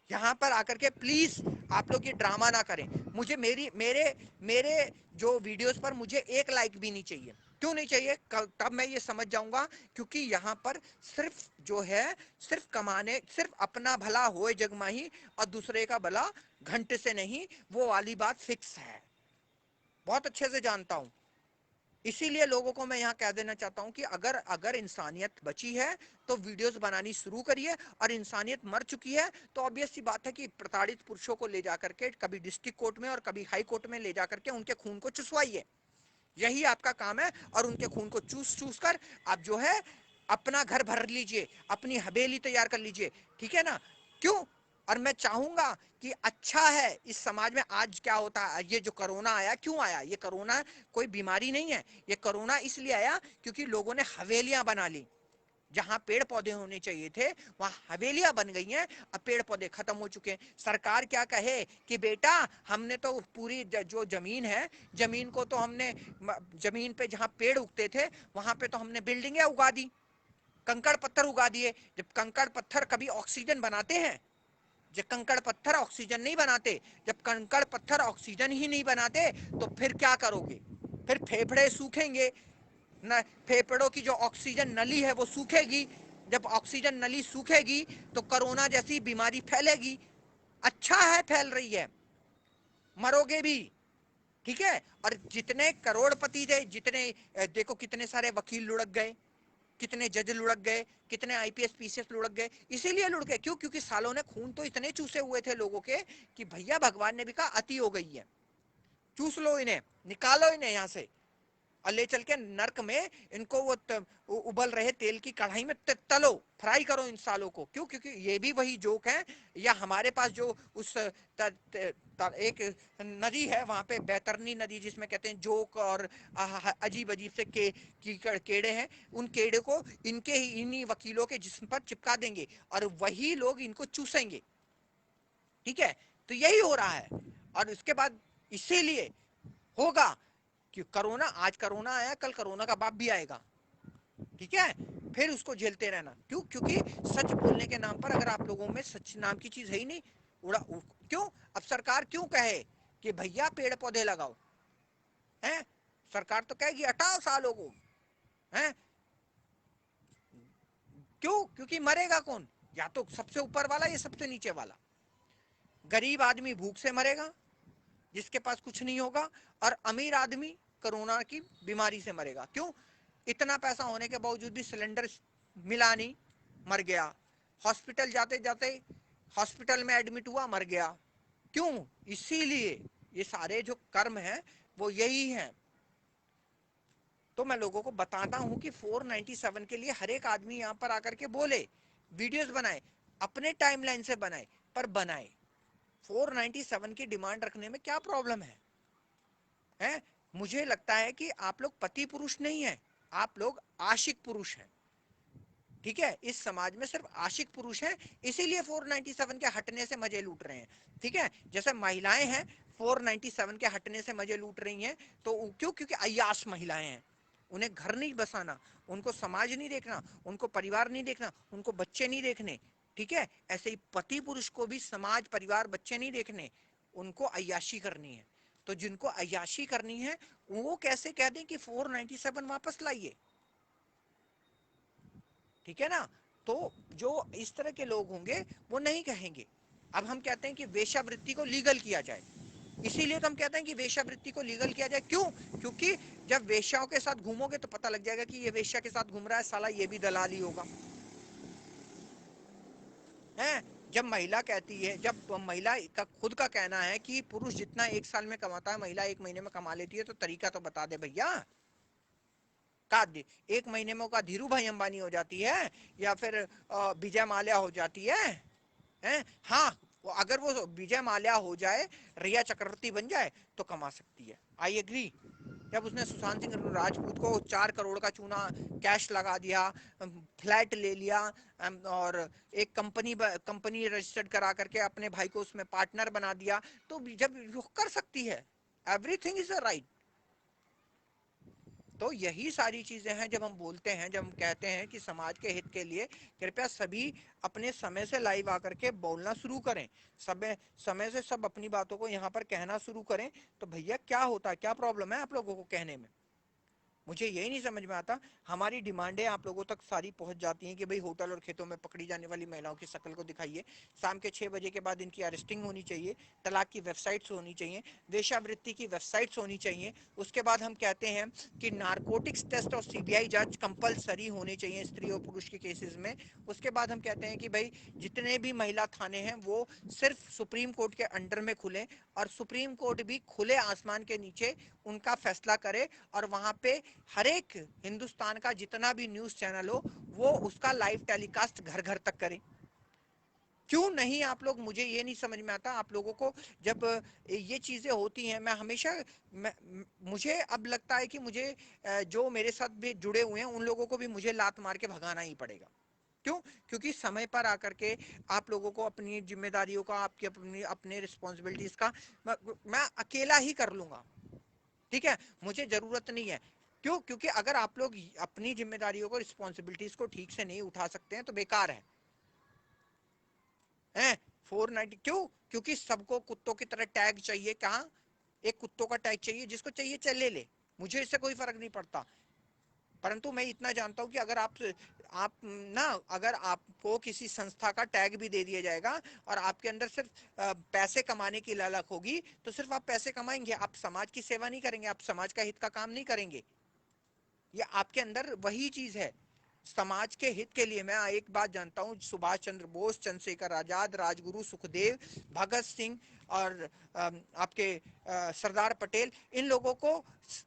यहाँ पर आकर के प्लीज आप लोग ये ड्रामा ना करें। मुझे मेरे जो वीडियोस पर मुझे एक लाइक भी नहीं चाहिए। क्यों नहीं चाहिए? तब मैं ये समझ जाऊंगा, क्योंकि यहाँ पर सिर्फ जो है, सिर्फ कमाने, सिर्फ अपना भला होए जग माही और दूसरे का भला घंटे से नहीं, वो वाली बात फिक्स है, बहुत अच्छे से जानता हूं। इसीलिए लोगों को मैं यहाँ कह देना चाहता हूँ कि अगर इंसानियत बची है तो वीडियोस बनानी शुरू करिए, और इंसानियत मर चुकी है तो ऑब्वियस सी बात है कि प्रताड़ित पुरुषों को ले जाकर के कभी डिस्ट्रिक्ट कोर्ट में और कभी हाई कोर्ट में ले जाकर के उनके खून को चुसवाइए। यही आपका काम है, और उनके खून को चूस चूस कर आप जो है अपना घर भर लीजिए, अपनी हवेली तैयार कर लीजिए। ठीक है ना? क्यों? और मैं चाहूंगा कि अच्छा है इस समाज में आज क्या होता है, ये जो कोरोना आया, क्यों आया? ये कोरोना कोई बीमारी नहीं है, ये कोरोना इसलिए आया क्योंकि लोगों ने हवेलियां बना ली। जहां पेड़ पौधे होने चाहिए थे वहां हवेलियां बन गई हैं, अब पेड़ पौधे खत्म हो चुके हैं। सरकार क्या कहे कि बेटा हमने तो पूरी जो जमीन है, जमीन को तो हमने, जमीन पे जहां पेड़ उगते थे वहां पे तो हमने बिल्डिंगें उगा दी, कंकड़ पत्थर उगा दिए। जब कंकड़ पत्थर कभी ऑक्सीजन बनाते हैं? जब कंकड़ पत्थर ऑक्सीजन नहीं बनाते, जब कंकड़ पत्थर ऑक्सीजन ही नहीं बनाते तो फिर क्या करोगे? फिर फेफड़े सूखेंगे न, फेफड़ों की जो ऑक्सीजन नली है वो सूखेगी। जब ऑक्सीजन नली सूखेगी तो कोरोना जैसी बीमारी फैलेगी। अच्छा है फैल रही है, मरोगे भी। ठीक है, और जितने करोड़पति थे, जितने देखो कितने सारे वकील लुढ़क गए, कितने जज लुढ़क गए, कितने आईपीएस पीसीएस लुढ़क गए। इसीलिए लुढ़क गए क्यों? क्योंकि सालों ने खून तो इतने चूसे हुए थे लोगों के कि भैया भगवान ने भी कहा अति हो गई है, चूस लो इन्हें, निकालो इन्हें यहां से, और ले चल के नर्क में इनको वो उबल रहे तेल की कढ़ाई में तलो, फ्राई करो इन सालों को। क्यों? क्योंकि ये भी वही जोक है। या हमारे पास जो उस एक नदी है वहां पे, बैतरनी नदी, जिसमें कहते हैं जोक और अजीब अजीब से केड़े हैं, उन केड़े को इनके ही इन्हीं वकीलों के जिस्म पर चिपका देंगे और वही लोग इनको चूसेंगे। ठीक है, तो यही हो रहा है। और उसके बाद इसीलिए होगा कि कोरोना, आज कोरोना आया, कल कोरोना का बाप भी आएगा। ठीक है, फिर उसको झेलते रहना। क्यों? क्योंकि सच बोलने के नाम पर, अगर आप लोगों में सच नाम की चीज है ही नहीं, क्यों? अब सरकार क्यों कहे कि भैया पेड़ पौधे लगाओ, हैं? सरकार तो कहेगी हटाओ सालों को, हैं? क्यों? क्योंकि मरेगा कौन? या तो सबसे ऊपर वाला या सबसे नीचे वाला। गरीब आदमी भूख से मरेगा जिसके पास कुछ नहीं होगा, और अमीर आदमी कोरोना की बीमारी से मरेगा। क्यों? इतना पैसा होने के बावजूद भी सिलेंडर मिला नहीं, मर गया। हॉस्पिटल जाते जाते हॉस्पिटल में एडमिट हुआ, मर गया। क्यों? इसीलिए ये सारे जो कर्म हैं वो यही हैं। तो मैं लोगों को बताता हूं कि 497 के लिए हर एक आदमी यहां पर आकर के बोले, वीडियोस बनाए, अपने टाइमलाइन से बनाए, पर बनाए। 497 की डिमांड रखने में क्या प्रॉब्लम है? मुझे लगता है कि आप लोग पति पुरुष नहीं है, आप लोग आशिक पुरुष हैं। ठीक है, इस समाज में सिर्फ आशिक पुरुष हैं, इसीलिए 497 के हटने से मजे लूट रहे हैं। ठीक है, जैसे महिलाएं हैं 497 के हटने से मजे लूट रही हैं, तो क्यों? क्योंकि अय्याश महिलाएं हैं, उन्हें घर नहीं बसाना, उनको समाज नहीं देखना, उनको परिवार नहीं देखना, उनको बच्चे नहीं देखने। ठीक है, ऐसे ही पति पुरुष को भी समाज परिवार बच्चे नहीं देखने, उनको अय्याशी करनी है। तो जिनको अय्याशी करनी है वो कैसे कह दें कि 497 वापस लाइए? ठीक है ना? तो जो इस तरह के लोग होंगे वो नहीं कहेंगे। अब हम कहते हैं कि वेश्यावृत्ति को लीगल किया जाए, इसीलिए तो हम कहते हैं कि वेश्यावृत्ति को लीगल किया जाए। क्यों? क्योंकि जब वेश्याओं के साथ घूमोगे तो पता लग जाएगा कि ये वेश्या के साथ घूम रहा है, साला ये भी दलाल ही होगा, है? जब महिला कहती है, जब महिला का खुद का कहना है कि पुरुष जितना एक साल में कमाता है महिला एक महीने में कमा लेती है, तो तरीका तो बता दे भैया। का एक महीने में का धीरू भाई अंबानी हो जाती है या फिर विजय माल्या हो जाती है? हाँ, अगर वो विजय माल्या हो जाए, रिया चक्रवर्ती बन जाए तो कमा सकती है, आई एग्री। जब उसने सुशांत सिंह राजपूत को 4 करोड़ का चूना कैश लगा दिया, फ्लैट ले लिया, और एक कंपनी रजिस्टर्ड करा करके अपने भाई को उसमें पार्टनर बना दिया, तो जब वो कर सकती है, एवरीथिंग इज अ राइट। तो यही सारी चीजें हैं जब हम बोलते हैं, जब हम कहते हैं कि समाज के हित के लिए कृपया सभी अपने समय से लाइव आकर के बोलना शुरू करें, समय से सब अपनी बातों को यहाँ पर कहना शुरू करें। तो भैया क्या होता है, क्या प्रॉब्लम है आप लोगों को कहने में? मुझे यही नहीं समझ में आता। हमारी डिमांडें आप लोगों तक सारी पहुंच जाती हैं कि भाई होटल और खेतों में पकड़ी जाने वाली महिलाओं की शक्ल को दिखाइए, शाम के 6 बजे के बाद इनकी अरेस्टिंग होनी चाहिए, तलाक की वेबसाइट्स होनी चाहिए, वेश्यावृत्ति की वेबसाइट्स होनी चाहिए। उसके बाद हम कहते हैं कि नारकोटिक्स टेस्ट और सीबीआई जांच कंपलसरी होनी चाहिए स्त्री और पुरुष के केसेस में। उसके बाद हम कहते हैं कि भाई जितने भी महिला थाने हैं वो सिर्फ सुप्रीम कोर्ट के अंडर में खुले, और सुप्रीम कोर्ट भी खुले आसमान के नीचे उनका फैसला करे, और वहां पे हर एक हिंदुस्तान का जितना भी न्यूज चैनल हो वो उसका लाइव टेलीकास्ट घर घर तक करे। क्यों नहीं आप लोग, मुझे ये नहीं समझ में आता आप लोगों को। जब ये चीजें होती हैं, मैं हमेशा मुझे अब लगता है कि मुझे जो मेरे साथ भी जुड़े हुए हैं उन लोगों को भी मुझे लात मार के भगाना ही पड़ेगा। क्यों? क्योंकि समय पर आकर के आप लोगों को अपनी जिम्मेदारियों का, आपकी अपने रिस्पॉन्सिबिलिटीज का मैं अकेला ही कर लूंगा। ठीक है, मुझे जरूरत नहीं है। क्यों? क्योंकि अगर आप लोग अपनी जिम्मेदारियों को, रिस्पॉन्सिबिलिटीज को ठीक से नहीं उठा सकते हैं तो बेकार है 490। क्यों? क्योंकि सबको कुत्तों की तरह टैग चाहिए। कहाँ? एक कुत्तों का टैग चाहिए, जिसको चाहिए चले ले, मुझे इससे कोई फर्क नहीं पड़ता। परंतु मैं इतना जानता हूं कि अगर आप ना, अगर आपको किसी संस्था का टैग भी दे दिया जाएगा और आपके अंदर सिर्फ पैसे कमाने की लालच होगी, तो सिर्फ आप पैसे कमाएंगे, आप समाज की सेवा नहीं करेंगे, आप समाज का हित का काम नहीं करेंगे। ये आपके अंदर वही चीज है, समाज के हित के लिए। मैं एक बात जानता हूँ, सुभाष चंद्र बोस, चंद्रशेखर आजाद, राजगुरु सुखदेव, भगत सिंह और आपके सरदार पटेल, इन लोगों को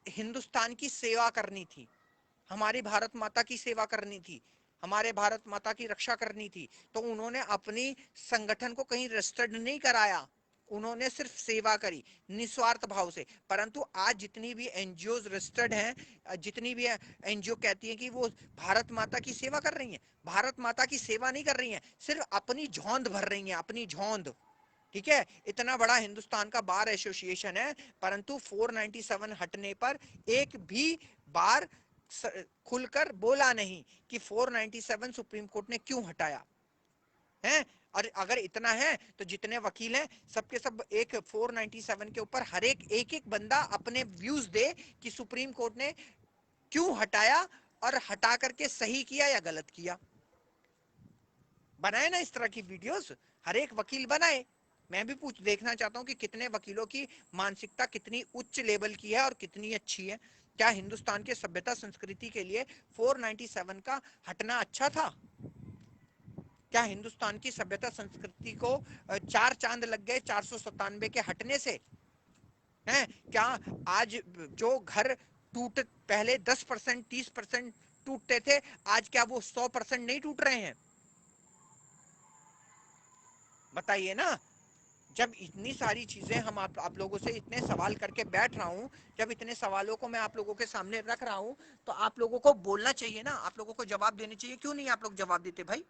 हिंदुस्तान की सेवा करनी थी, हमारी भारत माता की सेवा करनी थी, हमारे भारत माता की रक्षा करनी थी। तो उन्होंने अपनी संगठन को कहीं रजिस्टर्ड नहीं कराया, उन्होंने सिर्फ सेवा करी निस्वार्थ भाव से। परंतु आज जितनी भी एनजीओ रजिस्टर्ड हैं, जितनी भी एनजीओ कहती हैं कि वो भारत माता की सेवा कर रही हैं, भारत माता की सेवा नहीं कर रही हैं, सिर्फ अपनी झोंद भर रही हैं, अपनी झोंद। ठीक है, इतना बड़ा हिंदुस्तान का बार एसोसिएशन है, परंतु 497 हटने पर एक भी बार खुलकर बोला नहीं कि 497 सुप्रीम कोर्ट ने क्यों हटाया हैं। और अगर इतना है तो जितने वकील हैं सबके सब एक 497 के ऊपर हर एक एक बंदा अपने व्यूज दे कि सुप्रीम कोर्ट ने क्यों हटाया और हटा करके सही किया या गलत किया। बनाए ना इस तरह की वीडियोस, हर एक वकील बनाए। मैं भी देखना चाहता हूं कि कितने वकीलों की मानसिकता कितनी उच्च लेवल की है और कितनी अच्छी है। क्या हिंदुस्तान के सभ्यता संस्कृति के लिए 497 का हटना अच्छा था? क्या हिंदुस्तान की सभ्यता संस्कृति को 4 चांद लग गए 497 के हटने से? हैं? क्या आज जो घर टूट पहले 10% 30% टूटते थे, आज क्या वो 100% नहीं टूट रहे हैं? बताइए ना। जब इतनी सारी चीजें हम आप लोगों से इतने सवाल करके बैठ रहा हूं, जब इतने सवालों को मैं आप लोगों के सामने रख रहा हूं, तो आप लोगों को बोलना चाहिए ना, आप लोगों को जवाब देने चाहिए। क्यों नहीं आप लोग जवाब देते भाई?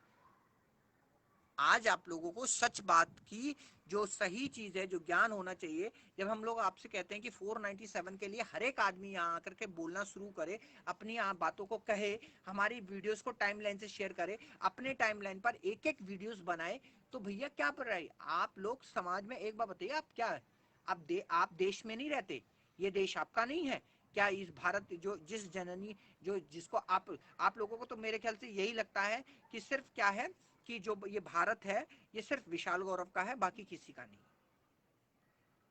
आज आप लोगों को सच बात की जो सही चीज है, जो ज्ञान होना चाहिए, जब हम लोग आपसे कहते हैं कि 497 के लिए हर एक आदमी यहाँ आकर के बोलना शुरू करे, अपनी बातों को कहे, हमारी वीडियोस को टाइमलाइन से शेयर करे, अपने टाइमलाइन पर एक एक वीडियोस बनाए, तो भैया क्या पर रही आप लोग समाज में? एक बार बताइए, आप क्या है? आप देश में नहीं रहते? ये देश आपका नहीं है क्या? इस भारत जो जिस जननी जो जिसको आप लोगों को तो मेरे ख्याल से यही लगता है कि सिर्फ क्या है कि जो ये भारत है ये सिर्फ विशाल गौरव का है, बाकी किसी का नहीं।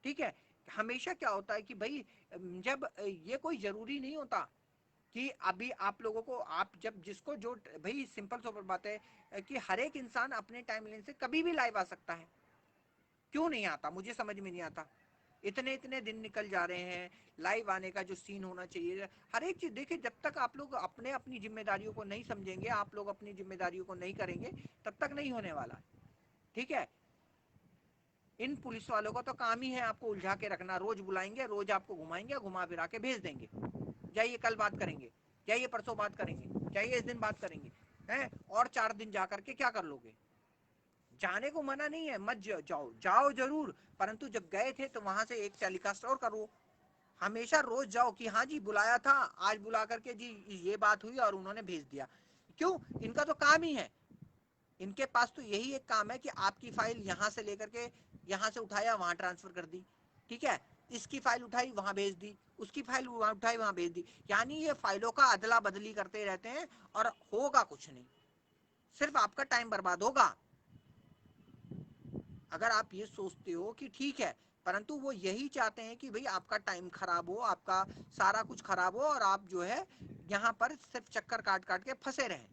ठीक है। हमेशा क्या होता है कि भाई जब ये कोई जरूरी नहीं होता कि अभी आप लोगों को आप जब जिसको जो भाई सिंपल सोबर बात है कि हर एक इंसान अपने टाइमलाइन से कभी भी लाइव आ सकता है। क्यों नहीं आता मुझे समझ में नहीं आता। इतने इतने दिन निकल जा रहे हैं, लाइव आने का जो सीन होना चाहिए हर एक चीज देखिए, जब तक आप लोग अपने अपनी जिम्मेदारियों को नहीं समझेंगे, आप लोग अपनी जिम्मेदारियों को नहीं करेंगे, तब तक नहीं होने वाला। ठीक है। इन पुलिस वालों का तो काम ही है आपको उलझा के रखना, रोज बुलाएंगे, रोज आपको घुमाएंगे, घुमा फिरा के भेज देंगे, जाइए कल बात करेंगे, जाइए परसों बात करेंगे, जाइए इस दिन बात करेंगे, हैं? और 4 दिन जा करके क्या कर लोगे? जाने को मना नहीं है, मत जाओ, जाओ जरूर, परंतु जब गए थे तो वहां से एक टेलीकास्ट और करो। हमेशा रोज जाओ कि हाँ जी बुलाया था, आज बुला करके जी ये बात हुई और उन्होंने भेज दिया। क्यों? इनका तो काम ही है, इनके पास तो यही एक काम है कि आपकी फाइल यहां से लेकर के यहां से उठाया वहां ट्रांसफर कर दी, ठीक है, इसकी फाइल उठाई वहां भेज दी, उसकी फाइल वहां उठाई वहां भेज दी, यानी ये फाइलों का अदला बदली करते रहते हैं और होगा कुछ नहीं, सिर्फ आपका टाइम बर्बाद होगा। अगर आप ये सोचते हो कि ठीक है, परंतु वो यही चाहते हैं कि भाई आपका टाइम खराब हो, आपका सारा कुछ खराब हो और आप जो है यहाँ पर सिर्फ चक्कर काट काट के फंसे रहें।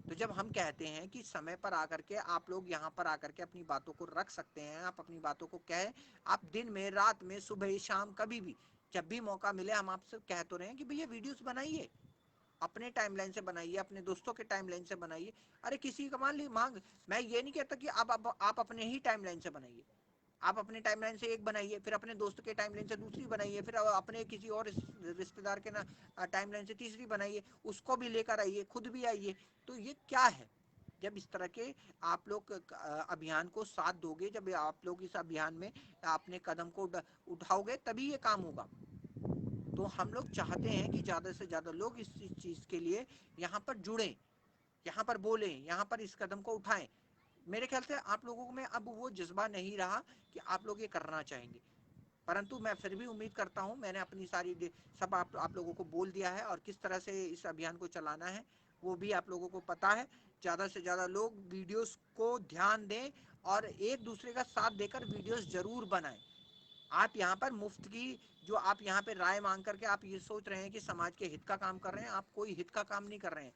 तो जब हम कहते हैं कि समय पर आकर के आप लोग यहाँ पर आकर के अपनी बातों को रख सकते हैं, आप अपनी बातों को कहें, आप दिन में, रात में, सुबह शाम, कभी भी जब भी मौका मिले, हम आपसे कह तो रहे हैं कि भैया वीडियोस बनाइए, अपने टाइमलाइन से बनाइए, अपने दोस्तों के टाइमलाइन से बनाइए। अरे किसी का मान ली मांग, मैं ये नहीं कहता कि आप अपने ही टाइमलाइन से बनाइए, आप अपने टाइमलाइन से एक बनाइए, फिर अपने दोस्त के टाइमलाइन से दूसरी बनाइए, फिर अपने किसी और रिश्तेदार के ना टाइमलाइन से तीसरी बनाइए, उसको भी लेकर आइए, खुद भी आइए। तो ये क्या है? जब इस तरह के आप लोग अभियान को साथ दोगे, जब आप लोग इस अभियान में अपने कदम को उठाओगे, तभी ये काम होगा। तो हम लोग चाहते हैं कि ज़्यादा से ज़्यादा लोग इस चीज़ के लिए यहाँ पर जुड़ें, यहाँ पर बोलें, यहाँ पर इस कदम को उठाएं। मेरे ख्याल से आप लोगों में अब वो जज्बा नहीं रहा कि आप लोग ये करना चाहेंगे, परंतु मैं फिर भी उम्मीद करता हूँ, मैंने अपनी सारी सब आप लोगों को बोल दिया है और किस तरह से इस अभियान को चलाना है वो भी आप लोगों को पता है। ज़्यादा से ज़्यादा लोग वीडियोस को ध्यान दें और एक दूसरे का साथ देकर वीडियोस ज़रूर बनाएं। आप यहाँ पर मुफ्त की जो आप यहाँ पे राय मांग करके आप ये सोच रहे हैं कि समाज के हित का काम कर रहे हैं, आप कोई हित का काम नहीं कर रहे हैं।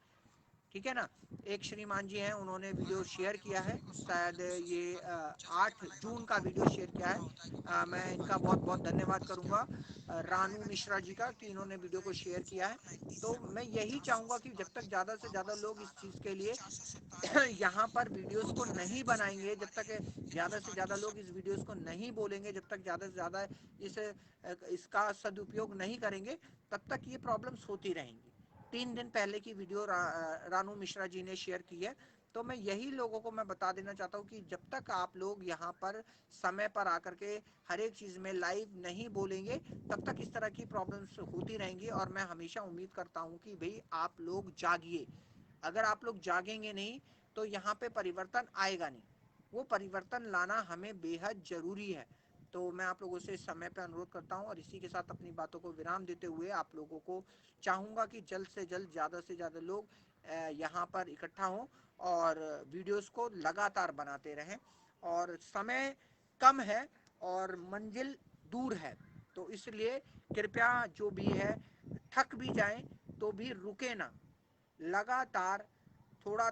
ठीक है ना। एक श्रीमान जी हैं, उन्होंने वीडियो शेयर किया है, शायद ये 8 जून का वीडियो शेयर किया है। मैं इनका बहुत बहुत धन्यवाद करूंगा रानू मिश्रा जी का कि इन्होंने वीडियो को शेयर किया है। तो मैं यही चाहूँगा कि जब तक ज़्यादा से ज़्यादा लोग इस चीज़ के लिए यहाँ पर वीडियोस को नहीं बनाएंगे, जब तक ज़्यादा से ज़्यादा लोग इस वीडियोस को नहीं बोलेंगे, जब तक ज़्यादा से ज़्यादा इसका सदुपयोग नहीं करेंगे, तब तक ये प्रॉब्लम्स होती रहेंगी। 3 दिन पहले की वीडियो रानू मिश्रा जी ने शेयर की है। तो मैं यही लोगों को मैं बता देना चाहता हूँ कि जब तक आप लोग यहाँ पर समय पर आकर के हर एक चीज़ में लाइव नहीं बोलेंगे, तब तक इस तरह की प्रॉब्लम्स होती रहेंगी। और मैं हमेशा उम्मीद करता हूँ कि भाई आप लोग जागिए। अगर आप लोग जागेंगे नहीं तो यहाँ पे परिवर्तन आएगा नहीं। वो परिवर्तन लाना हमें बेहद जरूरी है। तो मैं आप लोगों से इस समय पे अनुरोध करता हूँ और इसी के साथ अपनी बातों को विराम देते हुए आप लोगों को चाहूँगा कि जल्द से जल्द ज़्यादा से ज़्यादा लोग यहाँ पर इकट्ठा हों और वीडियोस को लगातार बनाते रहें। और समय कम है और मंजिल दूर है, तो इसलिए कृपया जो भी है, थक भी जाएं तो भी रुके ना, लगातार थोड़ा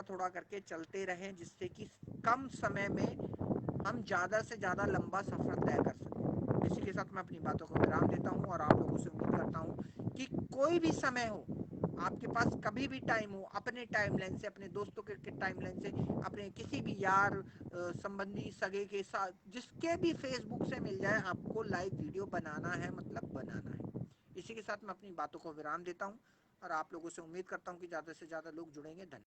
थोड़ा करके चलते रहें, जिससे कि कम समय में हम ज़्यादा से ज़्यादा लंबा सफ़र तय कर सकें। इसी के साथ मैं अपनी बातों को विराम देता हूँ और आप लोगों से उम्मीद करता हूँ कि कोई भी समय हो, आपके पास कभी भी टाइम हो, अपने टाइमलाइन से, अपने दोस्तों के टाइमलाइन से, अपने किसी भी यार संबंधी सगे के साथ, जिसके भी फेसबुक से मिल जाए, आपको लाइव वीडियो बनाना है, मतलब बनाना है। इसी के साथ मैं अपनी बातों को विराम देता हूँ और आप लोगों से उम्मीद करता हूँ कि ज़्यादा से ज़्यादा लोग जुड़ेंगे। धन्यवाद।